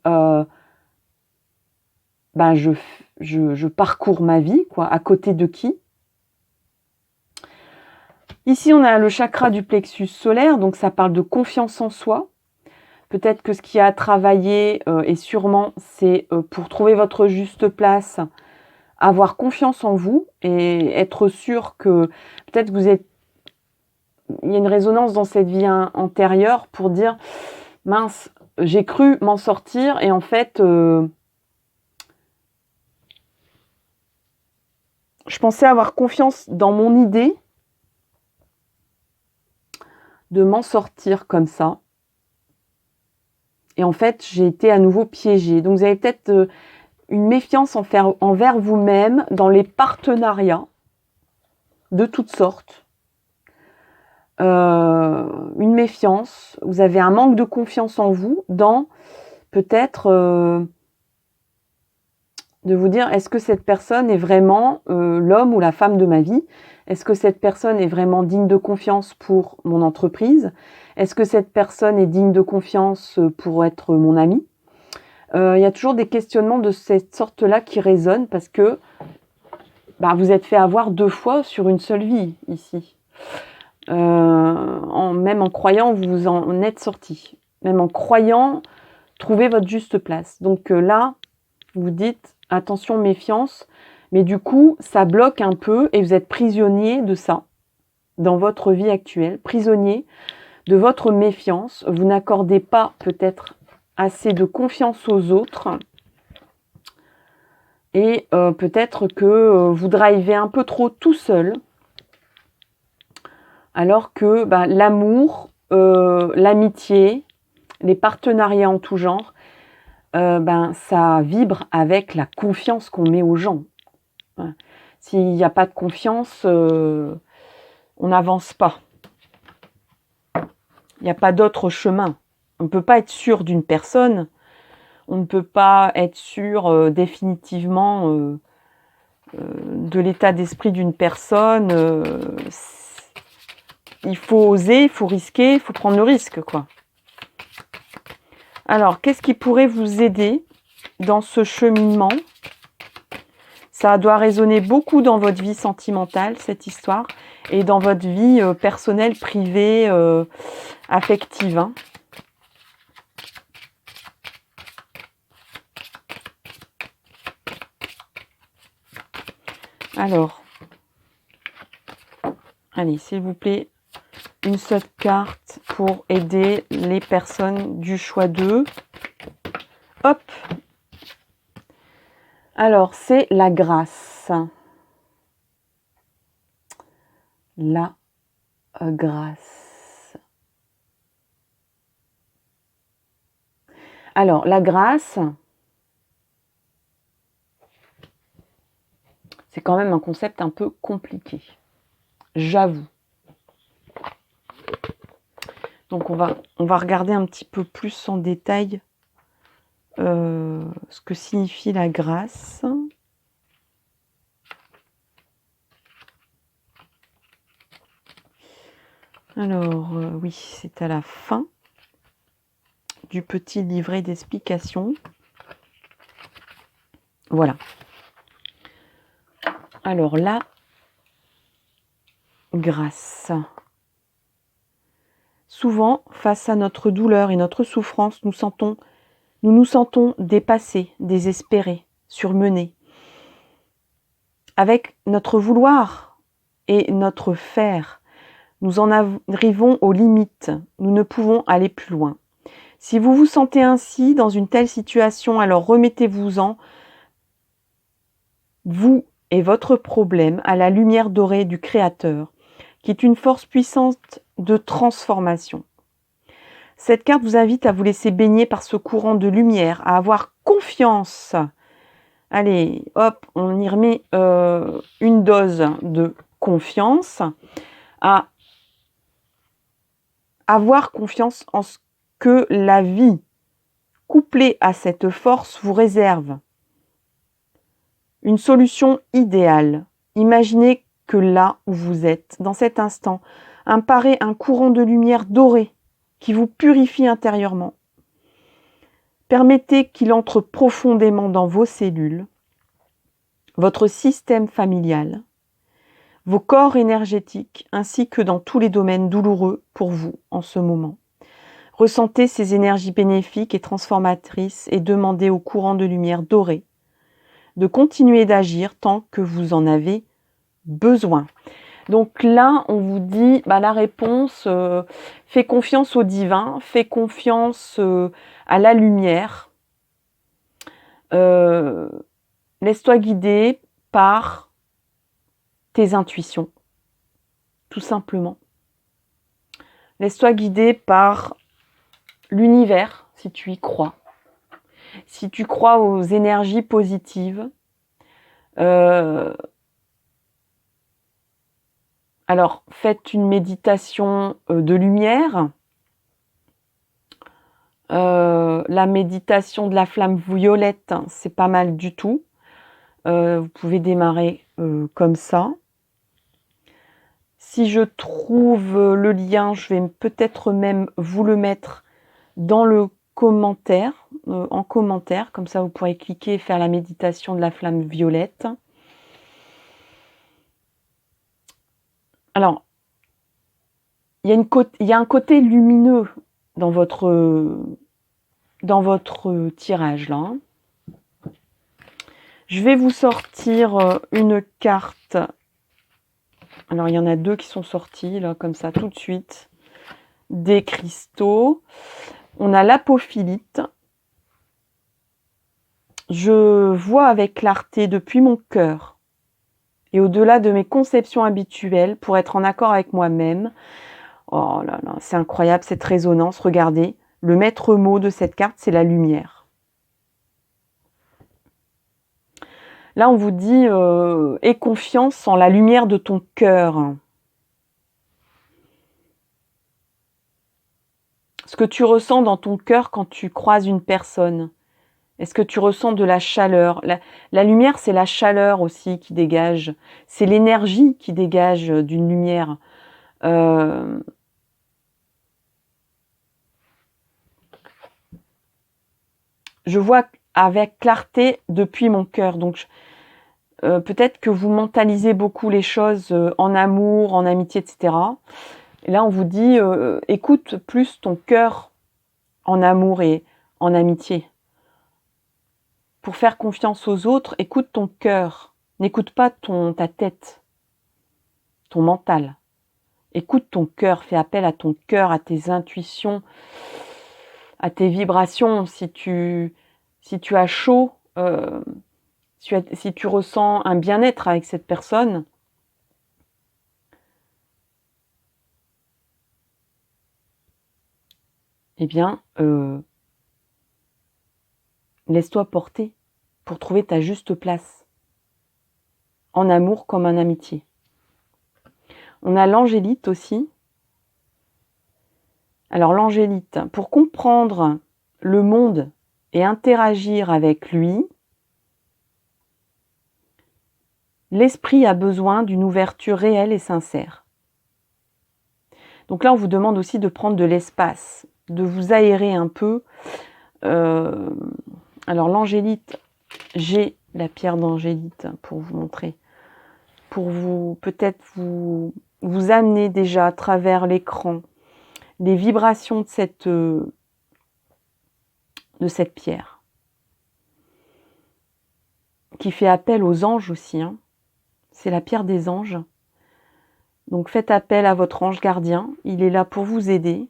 je parcours ma vie, quoi, à côté de qui. Ici, on a le chakra du plexus solaire, donc ça parle de confiance en soi. Peut-être que ce qui a à travailler, et sûrement, c'est pour trouver votre juste place, avoir confiance en vous et être sûr que peut-être vous êtes... Il y a une résonance dans cette vie antérieure pour dire « Mince, j'ai cru m'en sortir et en fait, je pensais avoir confiance dans mon idée de m'en sortir comme ça. Et en fait, j'ai été à nouveau piégée. » Donc vous avez peut-être une méfiance envers vous-même dans les partenariats de toutes sortes. Une méfiance, vous avez un manque de confiance en vous dans peut-être de vous dire est-ce que cette personne est vraiment l'homme ou la femme de ma vie? Est-ce que cette personne est vraiment digne de confiance pour mon entreprise? Est-ce que cette personne est digne de confiance pour être mon ami? Il y a toujours des questionnements de cette sorte-là qui résonnent parce que vous êtes fait avoir 2 fois sur une seule vie ici. Même en croyant, vous en êtes sorti. Même en croyant trouver votre juste place. Donc là, vous dites attention, méfiance, mais du coup, ça bloque un peu et vous êtes prisonnier de ça dans votre vie actuelle, prisonnier de votre méfiance. Vous n'accordez pas peut-être assez de confiance aux autres et peut-être que vous drivez un peu trop tout seul, alors que l'amour, l'amitié, les partenariats en tout genre, ça vibre avec la confiance qu'on met aux gens. S'il n'y a pas de confiance, on n'avance pas. Il n'y a pas d'autre chemin. On ne peut pas être sûr d'une personne. On ne peut pas être sûr définitivement de l'état d'esprit d'une personne. Il faut oser, il faut risquer, il faut prendre le risque, quoi. Alors, qu'est-ce qui pourrait vous aider dans ce cheminement? Ça doit résonner beaucoup dans votre vie sentimentale, cette histoire, et dans votre vie personnelle, privée, affective. Hein. Alors, allez, s'il vous plaît, une seule carte pour aider les personnes du choix 2. Hop! Alors, c'est la grâce. La grâce. Alors, la grâce, c'est quand même un concept un peu compliqué. J'avoue. Donc, on va regarder un petit peu plus en détail ce que signifie la grâce. Alors, oui, c'est à la fin du petit livret d'explication. Voilà. Alors, la grâce. Souvent, face à notre douleur et notre souffrance, nous nous sentons dépassés, désespérés, surmenés. avec notre vouloir et notre faire, nous en arrivons aux limites. Nous ne pouvons aller plus loin. Si vous vous sentez ainsi dans une telle situation, alors remettez-vous-en, vous et votre problème, à la lumière dorée du Créateur, qui est une force puissante de transformation. Cette carte vous invite à vous laisser baigner par ce courant de lumière, à avoir confiance. Allez, hop, on y remet une dose de confiance, à avoir confiance en ce que la vie, couplée à cette force, vous réserve. Une solution idéale. Imaginez que là où vous êtes, dans cet instant, apparaît un courant de lumière dorée qui vous purifie intérieurement. Permettez qu'il entre profondément dans vos cellules, votre système familial, vos corps énergétiques, ainsi que dans tous les domaines douloureux pour vous en ce moment. Ressentez ces énergies bénéfiques et transformatrices et demandez au courant de lumière doré de continuer d'agir tant que vous en avez besoin. Donc là, on vous dit, la réponse, fais confiance au divin, fais confiance à la lumière. Laisse-toi guider par tes intuitions, tout simplement. Laisse-toi guider par l'univers, si tu y crois. Si tu crois aux énergies positives, alors faites une méditation de lumière. La méditation de la flamme violette, c'est pas mal du tout. Vous pouvez démarrer comme ça. Si je trouve le lien, je vais peut-être même vous le mettre dans le commentaire, en commentaire, comme ça vous pourrez cliquer et faire la méditation de la flamme violette. Alors, il y a un côté lumineux dans votre tirage là. Je vais vous sortir une carte. Alors, il y en a deux qui sont sortis là, comme ça, tout de suite. Des cristaux. On a l'apophilite. Je vois avec clarté depuis mon cœur et au-delà de mes conceptions habituelles pour être en accord avec moi-même. Oh là là, c'est incroyable cette résonance. Regardez, le maître mot de cette carte, c'est la lumière. Là, on vous dit aie confiance en la lumière de ton cœur. Ce que tu ressens dans ton cœur quand tu croises une personne. Est-ce que tu ressens de la chaleur? La lumière, c'est la chaleur aussi qui dégage. C'est l'énergie qui dégage d'une lumière. Je vois avec clarté depuis mon cœur. Donc, peut-être que vous mentalisez beaucoup les choses en amour, en amitié, etc. Et là, on vous dit, écoute plus ton cœur en amour et en amitié. Pour faire confiance aux autres, écoute ton cœur. N'écoute pas ta tête, ton mental. Écoute ton cœur, fais appel à ton cœur, à tes intuitions, à tes vibrations. Si tu as chaud, si tu ressens un bien-être avec cette personne, eh bien, laisse-toi porter pour trouver ta juste place, en amour comme en amitié. On a l'angélite aussi. Alors l'angélite, pour comprendre le monde et interagir avec lui, l'esprit a besoin d'une ouverture réelle et sincère. Donc là, on vous demande aussi de prendre de l'espace, de vous aérer un peu. Alors l'angélite, j'ai la pierre d'angélite pour vous montrer, pour vous peut-être vous amener déjà à travers l'écran les vibrations de cette pierre, qui fait appel aux anges aussi. c'est la pierre des anges. Donc faites appel à votre ange gardien, il est là pour vous aider,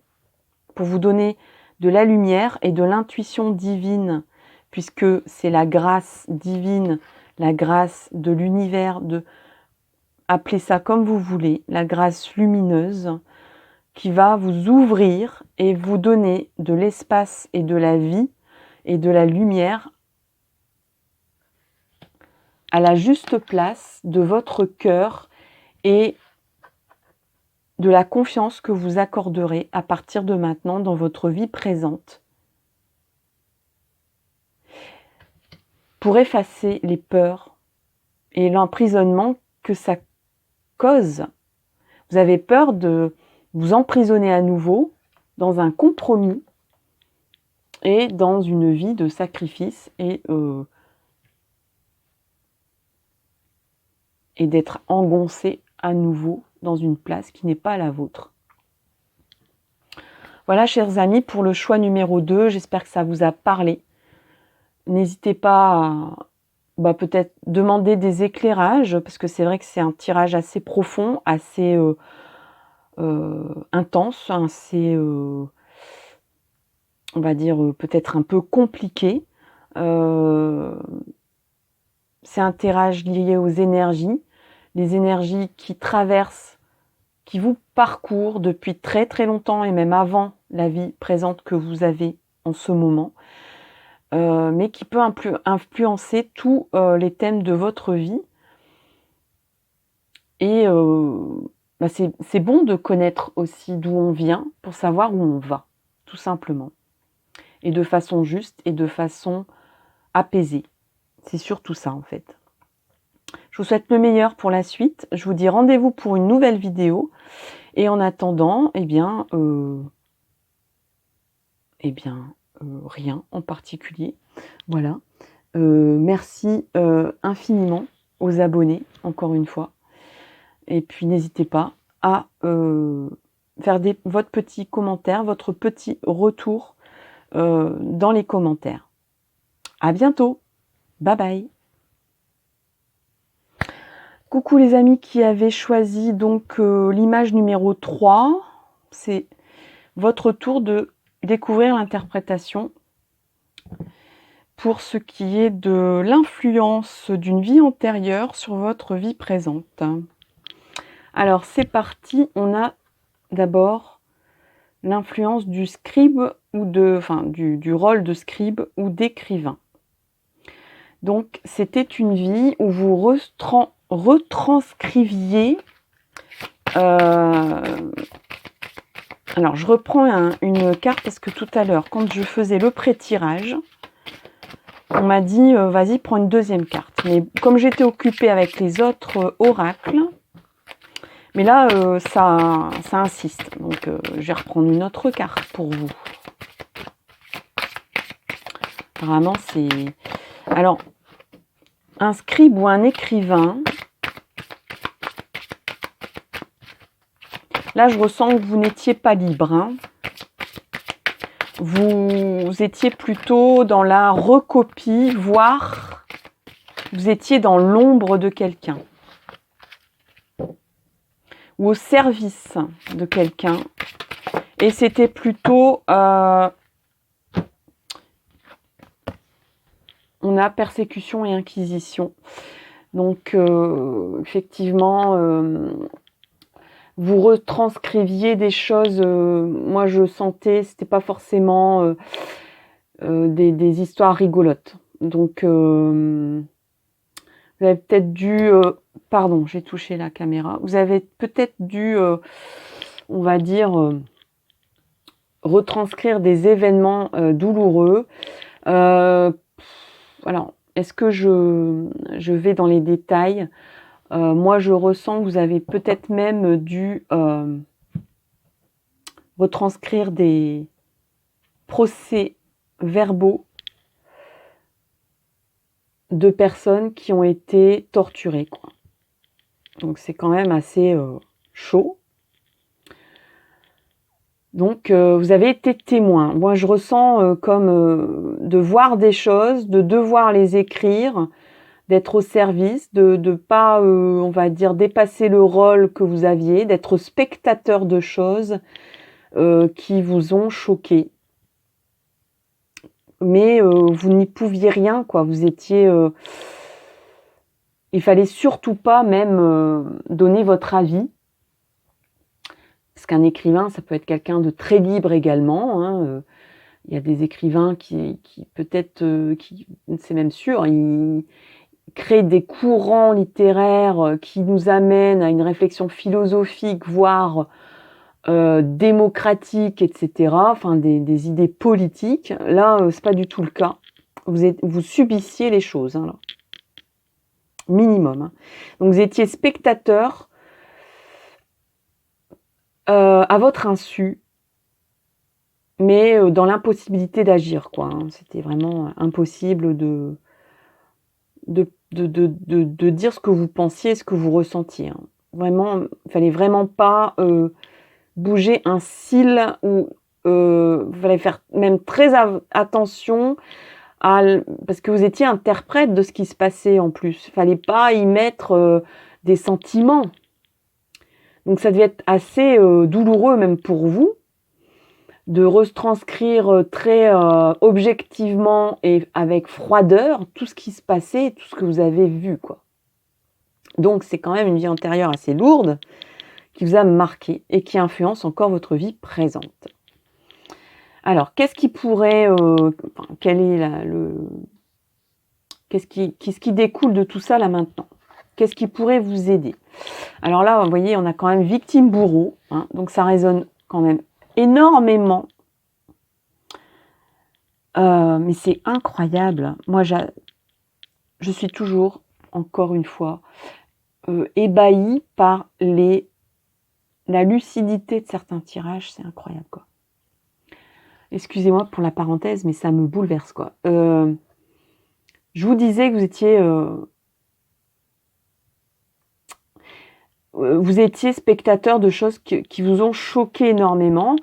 pour vous donner de la lumière et de l'intuition divine, puisque c'est la grâce divine, la grâce de l'univers, appelez ça comme vous voulez, la grâce lumineuse, qui va vous ouvrir et vous donner de l'espace et de la vie et de la lumière à la juste place de votre cœur et de la confiance que vous accorderez à partir de maintenant dans votre vie présente pour effacer les peurs et l'emprisonnement que ça cause. Vous avez peur de vous emprisonner à nouveau dans un compromis et dans une vie de sacrifice et d'être engoncé à nouveau dans une place qui n'est pas la vôtre. Voilà, chers amis, pour le choix numéro 2, j'espère que ça vous a parlé. N'hésitez pas à peut-être demander des éclairages, parce que c'est vrai que c'est un tirage assez profond, assez intense, assez, on va dire, peut-être un peu compliqué. C'est un tirage lié aux énergies, les énergies qui traversent, qui vous parcourent depuis très très longtemps et même avant la vie présente que vous avez en ce moment, mais qui peut influencer tous les thèmes de votre vie. Et c'est bon de connaître aussi d'où on vient pour savoir où on va, tout simplement. Et de façon juste et de façon apaisée. C'est surtout ça en fait. Je vous souhaite le meilleur pour la suite. Je vous dis rendez-vous pour une nouvelle vidéo. Et en attendant, rien en particulier. Voilà. Merci infiniment aux abonnés, encore une fois. Et puis n'hésitez pas à faire votre petit commentaire, votre petit retour dans les commentaires. À bientôt. Bye bye. Coucou les amis qui avaient choisi donc l'image numéro 3. C'est votre tour de découvrir l'interprétation pour ce qui est de l'influence d'une vie antérieure sur votre vie présente. Alors c'est parti, on a d'abord l'influence du scribe ou du rôle de scribe ou d'écrivain. Donc c'était une vie où vous retranscriviez. Alors je reprends une carte parce que tout à l'heure, quand je faisais le pré-tirage, on m'a dit vas-y, prends une deuxième carte. Mais comme j'étais occupée avec les autres oracles, mais là ça insiste. Donc je vais reprendre une autre carte pour vous. Vraiment c'est... Alors, un scribe ou un écrivain, là je ressens que vous n'étiez pas libre. Hein. Vous étiez plutôt dans la recopie, voire vous étiez dans l'ombre de quelqu'un. Ou au service de quelqu'un. Et c'était plutôt... on a persécution et inquisition. Donc, effectivement, vous retranscriviez des choses. Moi, je sentais, c'était pas forcément des histoires rigolotes. Donc, vous avez peut-être dû... pardon, j'ai touché la caméra. Vous avez peut-être dû, on va dire, retranscrire des événements douloureux. Alors, est-ce que je vais dans les détails? Moi, je ressens que vous avez peut-être même dû retranscrire des procès-verbaux de personnes qui ont été torturées, quoi. Donc, c'est quand même assez chaud. Donc, vous avez été témoin. Moi, je ressens comme de voir des choses, de devoir les écrire, d'être au service, de pas, on va dire, dépasser le rôle que vous aviez, d'être spectateur de choses qui vous ont choqué. Mais vous n'y pouviez rien, quoi. Vous étiez... il fallait surtout pas même donner votre avis. Parce qu'un écrivain, ça peut être quelqu'un de très libre également. Hein. Il y a des écrivains qui peut-être, c'est même sûr, ils créent des courants littéraires qui nous amènent à une réflexion philosophique, voire démocratique, etc. Enfin, des idées politiques. Là, c'est pas du tout le cas. Vous subissiez les choses, hein, là. Minimum. Hein. Donc, vous étiez spectateur à votre insu, mais dans l'impossibilité d'agir, quoi. Hein. C'était vraiment impossible de dire ce que vous pensiez, ce que vous ressentiez. Hein. Vraiment, il fallait vraiment pas bouger un cil ou il fallait faire même très attention parce que vous étiez interprète de ce qui se passait en plus. Il fallait pas y mettre des sentiments. Donc ça devait être assez douloureux même pour vous de retranscrire très objectivement et avec froideur tout ce qui se passait, tout ce que vous avez vu, quoi. Donc c'est quand même une vie antérieure assez lourde qui vous a marqué et qui influence encore votre vie présente. Alors, qu'est-ce qui pourrait... quel est qu'est-ce qui découle de tout ça là maintenant? Qu'est-ce qui pourrait vous aider? Alors là, vous voyez, on a quand même victime-bourreau, hein, donc ça résonne quand même énormément. Mais c'est incroyable. Moi, je suis toujours, encore une fois, ébahie par la lucidité de certains tirages. C'est incroyable, quoi. Excusez-moi pour la parenthèse, mais ça me bouleverse, quoi. Je vous disais que vous étiez spectateur de choses qui vous ont choqué énormément,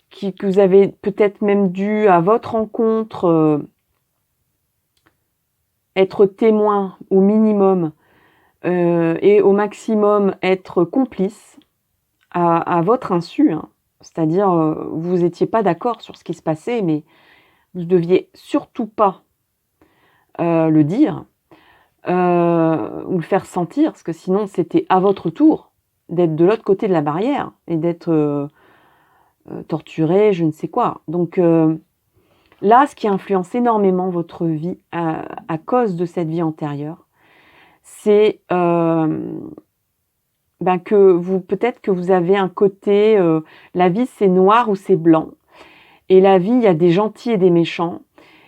que vous avez peut-être même dû, à votre rencontre, être témoin au minimum et au maximum être complice à votre insu. Hein. C'est-à-dire, vous n'étiez pas d'accord sur ce qui se passait, mais vous ne deviez surtout pas le dire ou le faire sentir, parce que sinon c'était à votre tour d'être de l'autre côté de la barrière et d'être torturé, je ne sais quoi. Donc là, ce qui influence énormément votre vie à cause de cette vie antérieure, c'est peut-être que vous avez un côté, la vie c'est noir ou c'est blanc. Et la vie, il y a des gentils et des méchants.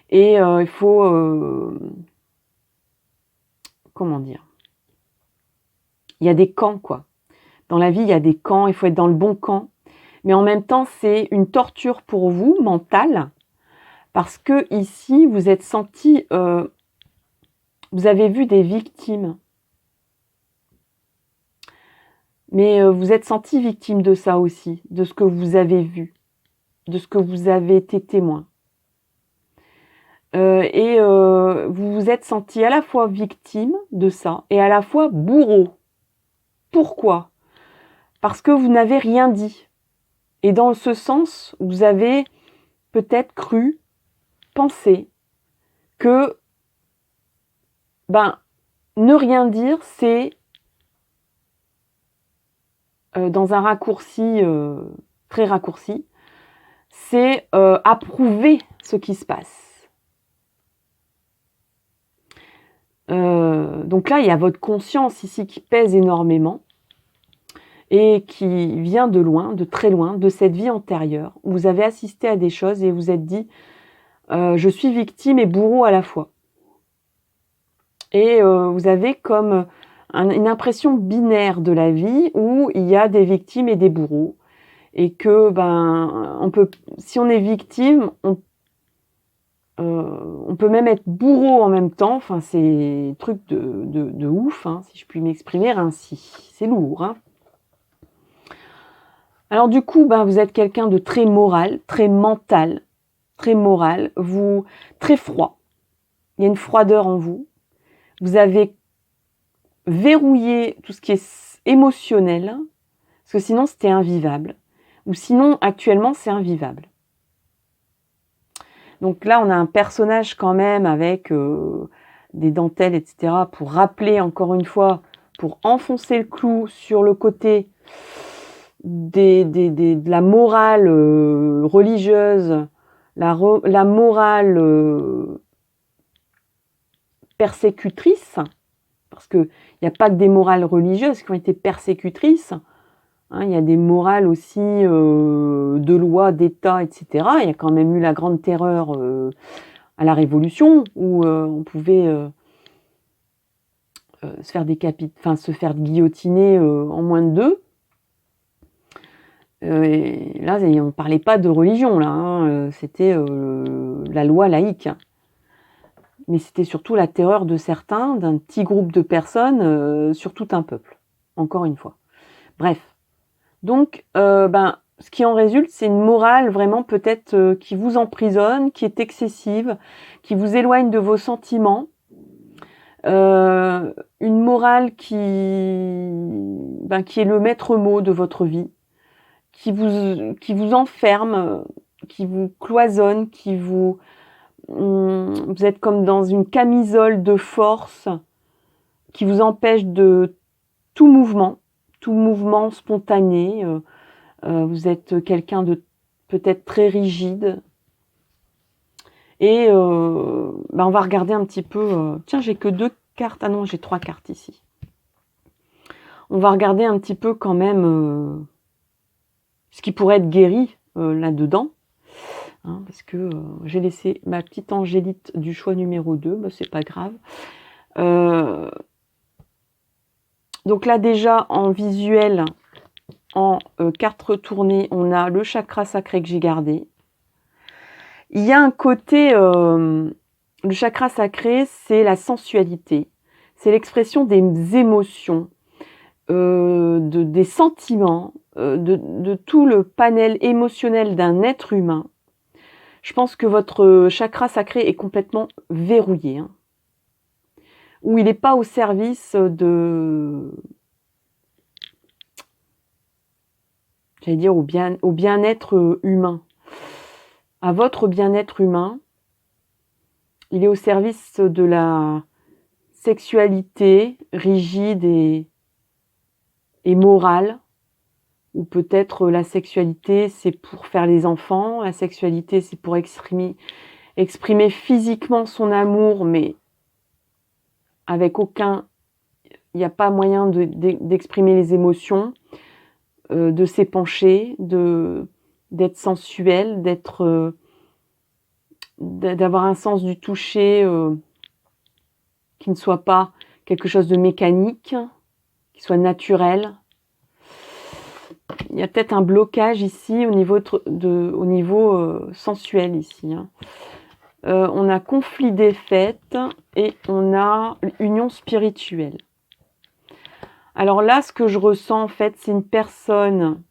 Et il faut... comment dire? Il y a des camps, quoi. Dans la vie, il y a des camps, il faut être dans le bon camp. Mais en même temps, c'est une torture pour vous, mentale, parce que ici, vous êtes senti... vous avez vu des victimes. Mais vous êtes senti victime de ça aussi, de ce que vous avez vu, de ce que vous avez été témoin. Vous vous êtes senti à la fois victime de ça et à la fois bourreau. Pourquoi? Parce que vous n'avez rien dit. Et dans ce sens, vous avez peut-être cru, pensé que ne rien dire, c'est dans un raccourci très raccourci, c'est approuver ce qui se passe. Donc là, il y a votre conscience ici qui pèse énormément et qui vient de loin, de très loin, de cette vie antérieure, où vous avez assisté à des choses et vous vous êtes dit je suis victime et bourreau à la fois. Et vous avez comme une impression binaire de la vie où il y a des victimes et des bourreaux. Et que, si on est victime, on peut même être bourreau en même temps. Enfin, c'est un truc de ouf, hein, si je puis m'exprimer ainsi. C'est lourd, hein. Alors du coup, vous êtes quelqu'un de très moral, très mental, très moral, très froid. Il y a une froideur en vous. Vous avez verrouillé tout ce qui est émotionnel, parce que sinon c'était invivable. Ou sinon, actuellement, c'est invivable. Donc là, on a un personnage quand même avec des dentelles, etc. pour rappeler, encore une fois, pour enfoncer le clou sur le côté de la morale religieuse, la morale persécutrice, parce qu'il n'y a pas que des morales religieuses qui ont été persécutrices, hein, il y a des morales aussi de loi, d'État, etc. Il y a quand même eu la grande terreur à la Révolution, où on pouvait se faire guillotiner en moins de 2. Et là, on ne parlait pas de religion, là, hein, c'était la loi laïque. Mais c'était surtout la terreur de certains, d'un petit groupe de personnes, sur tout un peuple, encore une fois. Bref. Donc, ce qui en résulte, c'est une morale vraiment peut-être qui vous emprisonne, qui est excessive, qui vous éloigne de vos sentiments. Une morale qui est le maître mot de votre vie, qui vous enferme, qui vous cloisonne, vous êtes comme dans une camisole de force qui vous empêche de tout mouvement spontané. Vous êtes quelqu'un de peut-être très rigide. Et on va regarder un petit peu... tiens, j'ai que 2 cartes. Ah non, j'ai 3 cartes ici. On va regarder un petit peu quand même ce qui pourrait être guéri là-dedans. Hein, parce que j'ai laissé ma petite angélite du choix numéro 2. C'est pas grave. Donc là, déjà, en visuel... En carte retournée, on a le chakra sacré que j'ai gardé. Il y a un côté, le chakra sacré, c'est la sensualité, c'est l'expression des émotions, des sentiments, de tout le panel émotionnel d'un être humain. Je pense que votre chakra sacré est complètement verrouillé, hein, où il n'est pas au service de... J'allais dire au bien-être humain. À votre bien-être humain, il est au service de la sexualité rigide et morale, ou peut-être la sexualité c'est pour faire les enfants, la sexualité c'est pour exprimer physiquement son amour, mais avec il n'y a pas moyen d'exprimer les émotions, de s'épancher, d'être sensuel, d'avoir un sens du toucher qui ne soit pas quelque chose de mécanique, qui soit naturel. Il y a peut-être un blocage ici au niveau sensuel ici. Hein. On a conflit des fêtes et on a union spirituelle. Alors là, ce que je ressens en fait, c'est une personne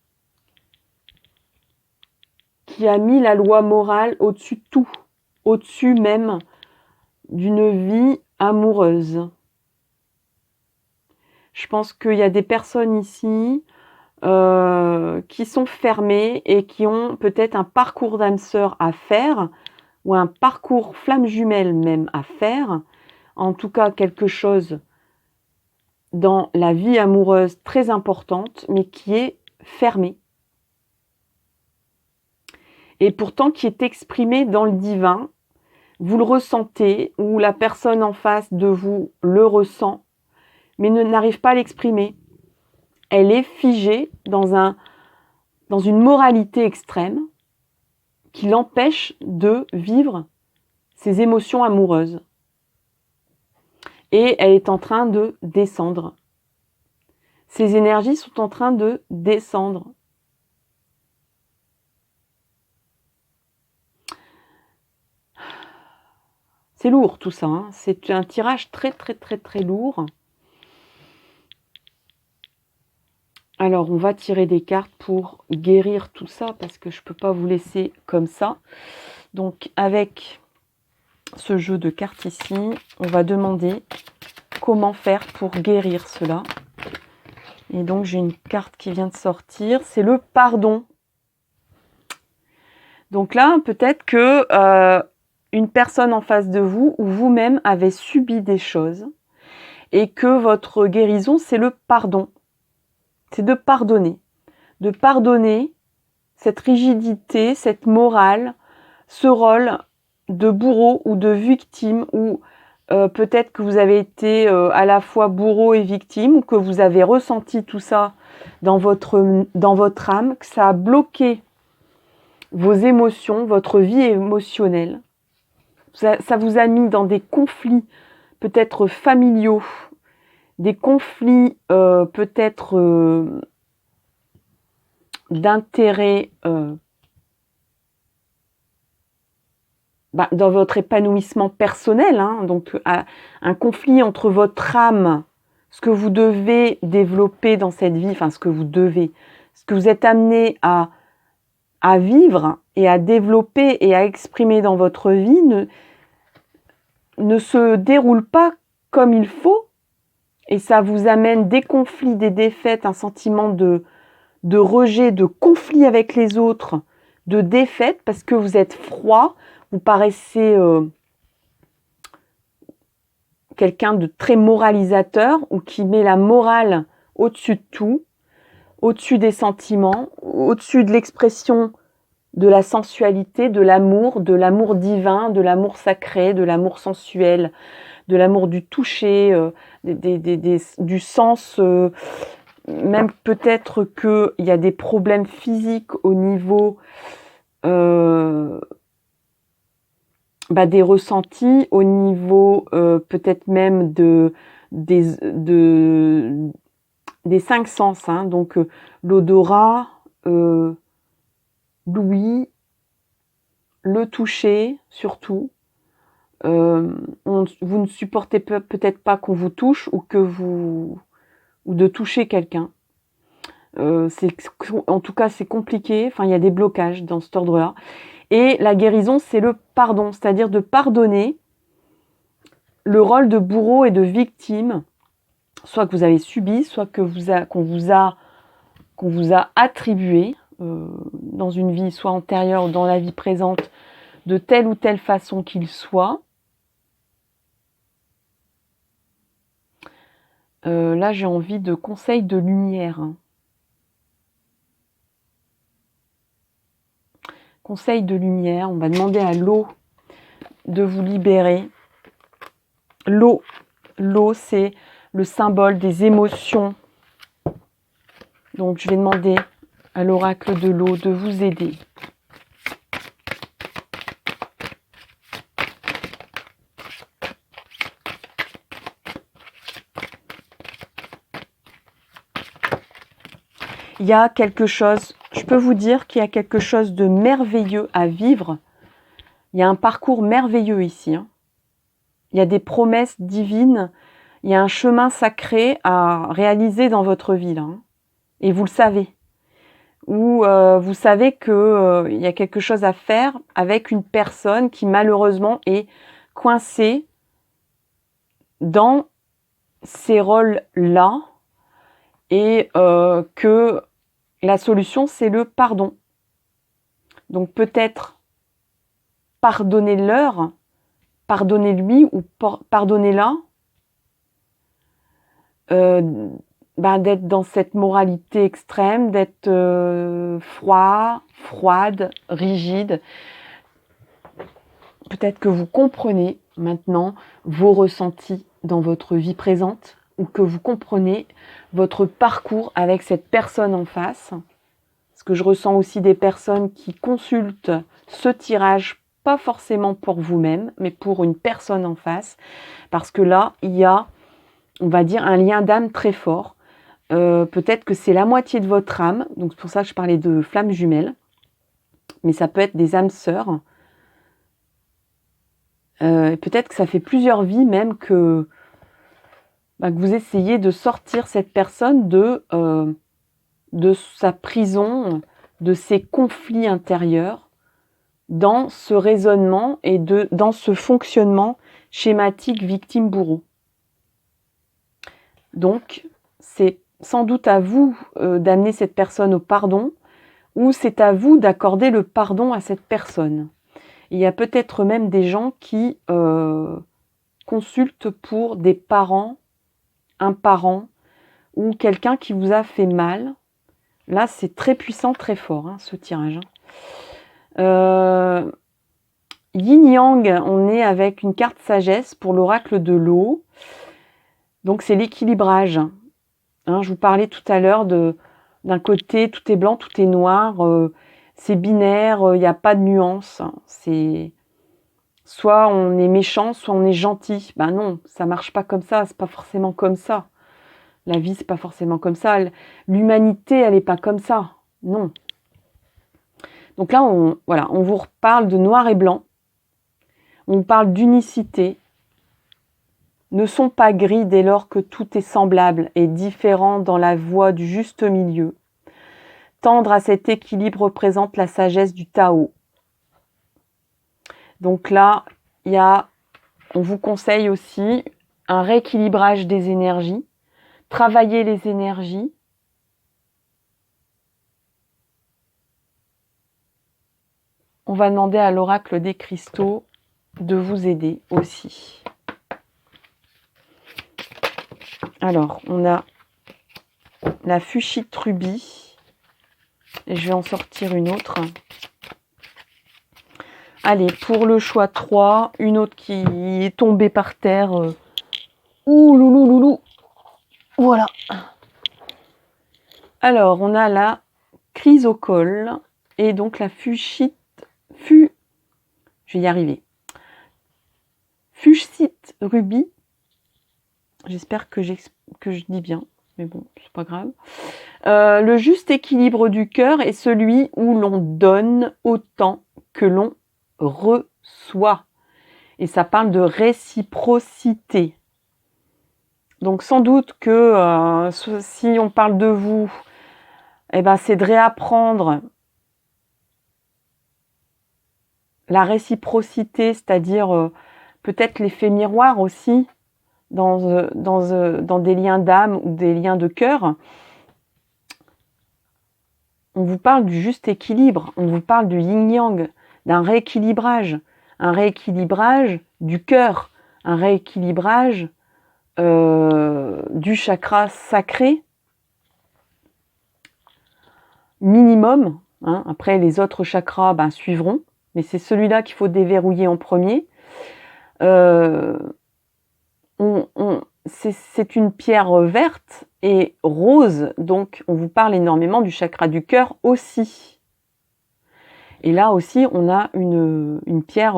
qui a mis la loi morale au-dessus de tout, au-dessus même d'une vie amoureuse. Je pense qu'il y a des personnes ici qui sont fermées et qui ont peut-être un parcours d'âme sœur à faire, ou un parcours flamme jumelle même à faire, en tout cas quelque chose dans la vie amoureuse très importante, mais qui est fermée. Et pourtant qui est exprimée dans le divin, vous le ressentez, ou la personne en face de vous le ressent, mais n'arrive pas à l'exprimer. Elle est figée dans une moralité extrême qui l'empêche de vivre ses émotions amoureuses. Et elle est en train de descendre. Ses énergies sont en train de descendre. C'est lourd tout ça, hein. C'est un tirage très très très très lourd. Alors on va tirer des cartes pour guérir tout ça, parce que je ne peux pas vous laisser comme ça. Donc avec ce jeu de cartes ici, on va demander comment faire pour guérir cela. Et donc j'ai une carte qui vient de sortir, c'est le pardon. Donc là, peut-être que une personne en face de vous ou vous-même avez subi des choses et que votre guérison, c'est le pardon. C'est de pardonner. De pardonner cette rigidité, cette morale, ce rôle de bourreau ou de victime, ou peut-être que vous avez été à la fois bourreau et victime, ou que vous avez ressenti tout ça dans votre âme, que ça a bloqué vos émotions, votre vie émotionnelle. Ça vous a mis dans des conflits peut-être familiaux, des conflits peut-être d'intérêt dans votre épanouissement personnel, hein, donc un conflit entre votre âme, ce que vous devez développer dans cette vie, enfin ce que vous êtes amené à vivre et à développer et à exprimer dans votre vie ne se déroule pas comme il faut, et ça vous amène des conflits, des défaites, un sentiment de rejet, de conflit avec les autres, de défaite, parce que vous êtes froid, vous paraissez quelqu'un de très moralisateur ou qui met la morale au-dessus de tout, au-dessus des sentiments, au-dessus de l'expression de la sensualité, de l'amour divin, de l'amour sacré, de l'amour sensuel, de l'amour du toucher, du sens, même peut-être qu'il y a des problèmes physiques au niveau des ressentis, au niveau peut-être même des 5 sens, hein, donc l'odorat, l'ouïe, le toucher surtout. Vous ne supportez peut-être pas qu'on vous touche ou de toucher quelqu'un. En tout cas, c'est compliqué. Enfin, il y a des blocages dans cet ordre-là. Et la guérison, c'est le pardon, c'est-à-dire de pardonner le rôle de bourreau et de victime, soit que vous avez subi, soit qu'on vous a attribué dans une vie soit antérieure ou dans la vie présente, de telle ou telle façon qu'il soit. Là, j'ai envie de conseils de lumière. Conseil de lumière, on va demander à l'eau de vous libérer. L'eau, c'est le symbole des émotions. Donc, je vais demander à l'oracle de l'eau de vous aider. Il y a quelque chose, je peux vous dire qu'il y a quelque chose de merveilleux à vivre. Il y a un parcours merveilleux ici. Hein. Il y a des promesses divines. Il y a un chemin sacré à réaliser dans votre vie. Là, hein. Et vous le savez. Ou vous savez qu'il y a quelque chose à faire avec une personne qui malheureusement est coincée dans ces rôles-là. Et que la solution, c'est le pardon. Donc peut-être pardonnez-leur, pardonnez-lui ou pardonnez-la, d'être dans cette moralité extrême, d'être froide, rigide. Peut-être que vous comprenez maintenant vos ressentis dans votre vie présente, ou que vous comprenez votre parcours avec cette personne en face. Parce que je ressens aussi des personnes qui consultent ce tirage, pas forcément pour vous-même, mais pour une personne en face. Parce que là, il y a, on va dire, un lien d'âme très fort. Peut-être que c'est la moitié de votre âme, donc c'est pour ça que je parlais de flammes jumelles. Mais ça peut être des âmes sœurs. Peut-être que ça fait plusieurs vies même que vous essayez de sortir cette personne de sa prison, de ses conflits intérieurs, dans ce raisonnement et dans ce fonctionnement schématique victime-bourreau. Donc, c'est sans doute à vous d'amener cette personne au pardon, ou c'est à vous d'accorder le pardon à cette personne. Il y a peut-être même des gens qui consultent pour des parents, un parent, ou quelqu'un qui vous a fait mal. Là, c'est très puissant, très fort, ce tirage. Yin-Yang, on est avec une carte sagesse pour l'oracle de l'eau. Donc, c'est l'équilibrage. Je vous parlais tout à l'heure d'un côté, tout est blanc, tout est noir. C'est binaire, il n'y a pas de nuance. C'est soit on est méchant, soit on est gentil. Ben non, ça marche pas comme ça, c'est pas forcément comme ça. La vie, c'est pas forcément comme ça. L'humanité, elle n'est pas comme ça. Non. Donc là, on vous reparle de noir et blanc. On vous parle d'unicité. Ne sont pas gris dès lors que tout est semblable et différent dans la voie du juste milieu. Tendre à cet équilibre représente la sagesse du Tao. Donc là, on vous conseille aussi un rééquilibrage des énergies, travailler les énergies. On va demander à l'oracle des cristaux de vous aider aussi. Alors, on a la fuchsite rubis. Et je vais en sortir une autre. Allez, pour le choix 3, une autre qui est tombée par terre. Ouh, loulou, loulou. Voilà. Alors, on a la chrysocole et donc la fuchsite. Je vais y arriver. Fuchsite rubis. J'espère que je dis bien, mais bon, c'est pas grave. Le juste équilibre du cœur est celui où l'on donne autant que l'on reçoit. Et ça parle de réciprocité. Donc sans doute que si on parle de vous, c'est de réapprendre la réciprocité, c'est-à-dire peut-être l'effet miroir aussi dans des liens d'âme ou des liens de cœur. On vous parle du juste équilibre, on vous parle du yin-yang, d'un rééquilibrage, un rééquilibrage du cœur, un rééquilibrage du chakra sacré minimum. Après, les autres chakras suivront, mais c'est celui-là qu'il faut déverrouiller en premier. C'est une pierre verte et rose, donc on vous parle énormément du chakra du cœur aussi. Et là aussi, on a une pierre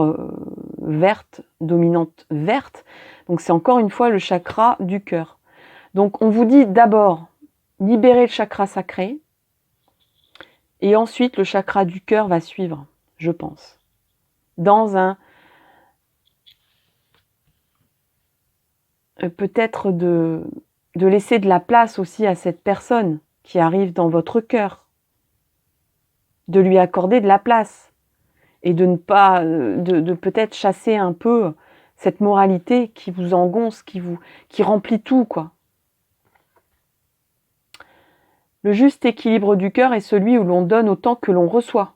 verte, dominante verte, donc c'est encore une fois le chakra du cœur. Donc on vous dit d'abord, libérer le chakra sacré, et ensuite le chakra du cœur va suivre, je pense. Peut-être de laisser de la place aussi à cette personne qui arrive dans votre cœur, de lui accorder de la place et de ne pas, de peut-être chasser un peu cette moralité qui vous engonce, qui remplit tout, quoi. Le juste équilibre du cœur est celui où l'on donne autant que l'on reçoit.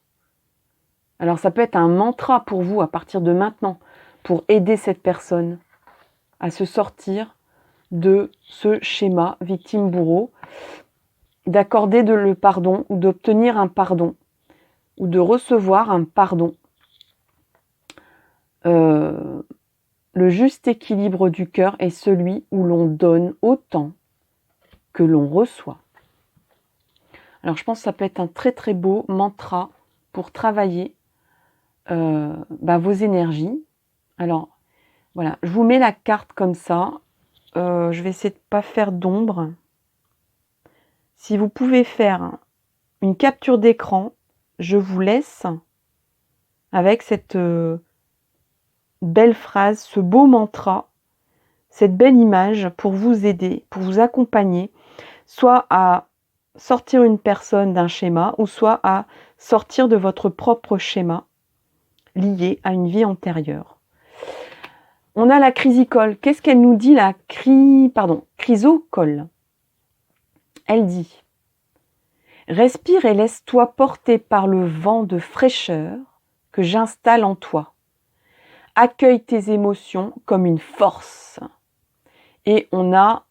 Alors ça peut être un mantra pour vous à partir de maintenant, pour aider cette personne à se sortir de ce schéma victime-bourreau, d'accorder le pardon ou d'obtenir un pardon ou de recevoir un pardon. Le juste équilibre du cœur est celui où l'on donne autant que l'on reçoit. Alors je pense que ça peut être un très très beau mantra pour travailler vos énergies. Alors voilà, je vous mets la carte comme ça. Je vais essayer de ne pas faire d'ombre. Si vous pouvez faire une capture d'écran, je vous laisse avec cette belle phrase, ce beau mantra, cette belle image pour vous aider, pour vous accompagner, soit à sortir une personne d'un schéma ou soit à sortir de votre propre schéma lié à une vie antérieure. On a la chrysicole. Qu'est-ce qu'elle nous dit, la chrysocole? Elle dit: respire et laisse-toi porter par le vent de fraîcheur que j'installe en toi. Accueille tes émotions comme une force. Et on a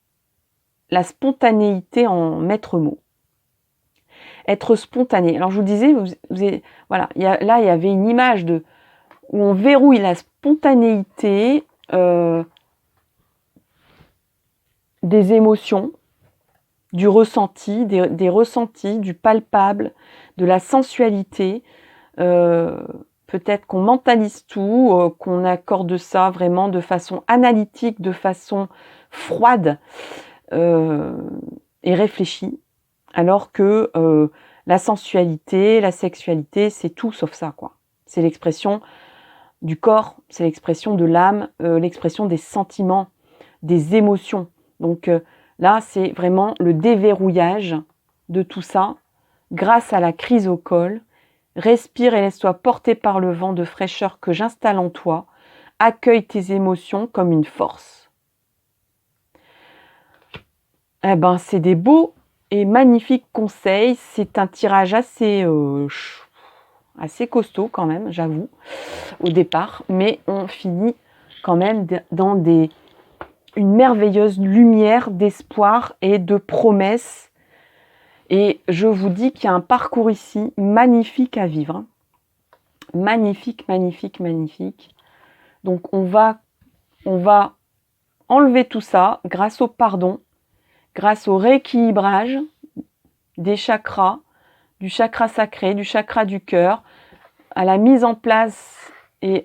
la spontanéité en maître mot. Être spontané. Alors je vous disais, voilà, là il y avait une image où on verrouille la spontanéité des émotions, du ressenti, des ressentis, du palpable, de la sensualité. Peut-être qu'on mentalise tout, qu'on accorde ça vraiment de façon analytique, de façon froide et réfléchie, alors que la sensualité, la sexualité, c'est tout sauf ça, quoi. C'est l'expression du corps, c'est l'expression de l'âme, l'expression des sentiments, des émotions. Donc là, c'est vraiment le déverrouillage de tout ça grâce à la chrysocole. Respire et laisse-toi porter par le vent de fraîcheur que j'installe en toi. Accueille tes émotions comme une force. Eh ben, c'est des beaux et magnifiques conseils. C'est un tirage assez costaud quand même, j'avoue, au départ. Mais on finit quand même dans une merveilleuse lumière d'espoir et de promesses. Et je vous dis qu'il y a un parcours ici magnifique à vivre. Magnifique, magnifique, magnifique. Donc on va enlever tout ça grâce au pardon, grâce au rééquilibrage des chakras, du chakra sacré, du chakra du cœur, à la mise en place et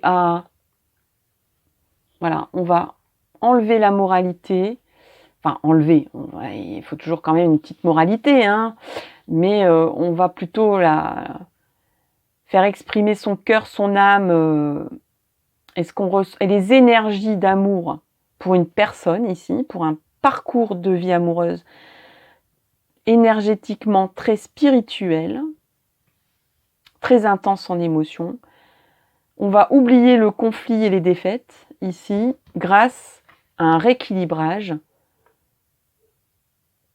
voilà, on va enlever la moralité. Enfin, enlever, il faut toujours quand même une petite moralité, hein, mais on va plutôt faire exprimer son cœur, son âme, et les énergies d'amour pour une personne ici, pour un parcours de vie amoureuse énergétiquement très spirituel, très intense en émotion. On va oublier le conflit et les défaites ici grâce à un rééquilibrage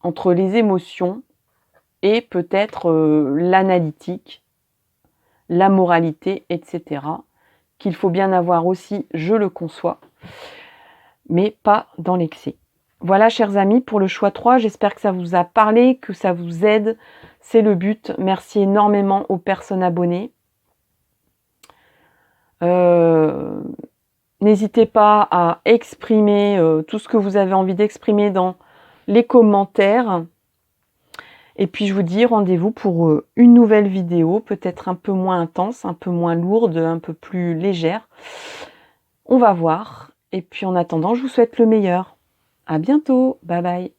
entre les émotions et peut-être l'analytique, la moralité, etc. Qu'il faut bien avoir aussi, je le conçois, mais pas dans l'excès. Voilà, chers amis, pour le choix 3, j'espère que ça vous a parlé, que ça vous aide, c'est le but. Merci énormément aux personnes abonnées. N'hésitez pas à exprimer tout ce que vous avez envie d'exprimer dans les commentaires. Et puis je vous dis rendez-vous pour une nouvelle vidéo, peut-être un peu moins intense, un peu moins lourde, un peu plus légère. On va voir. Et puis en attendant, je vous souhaite le meilleur. À bientôt. Bye bye.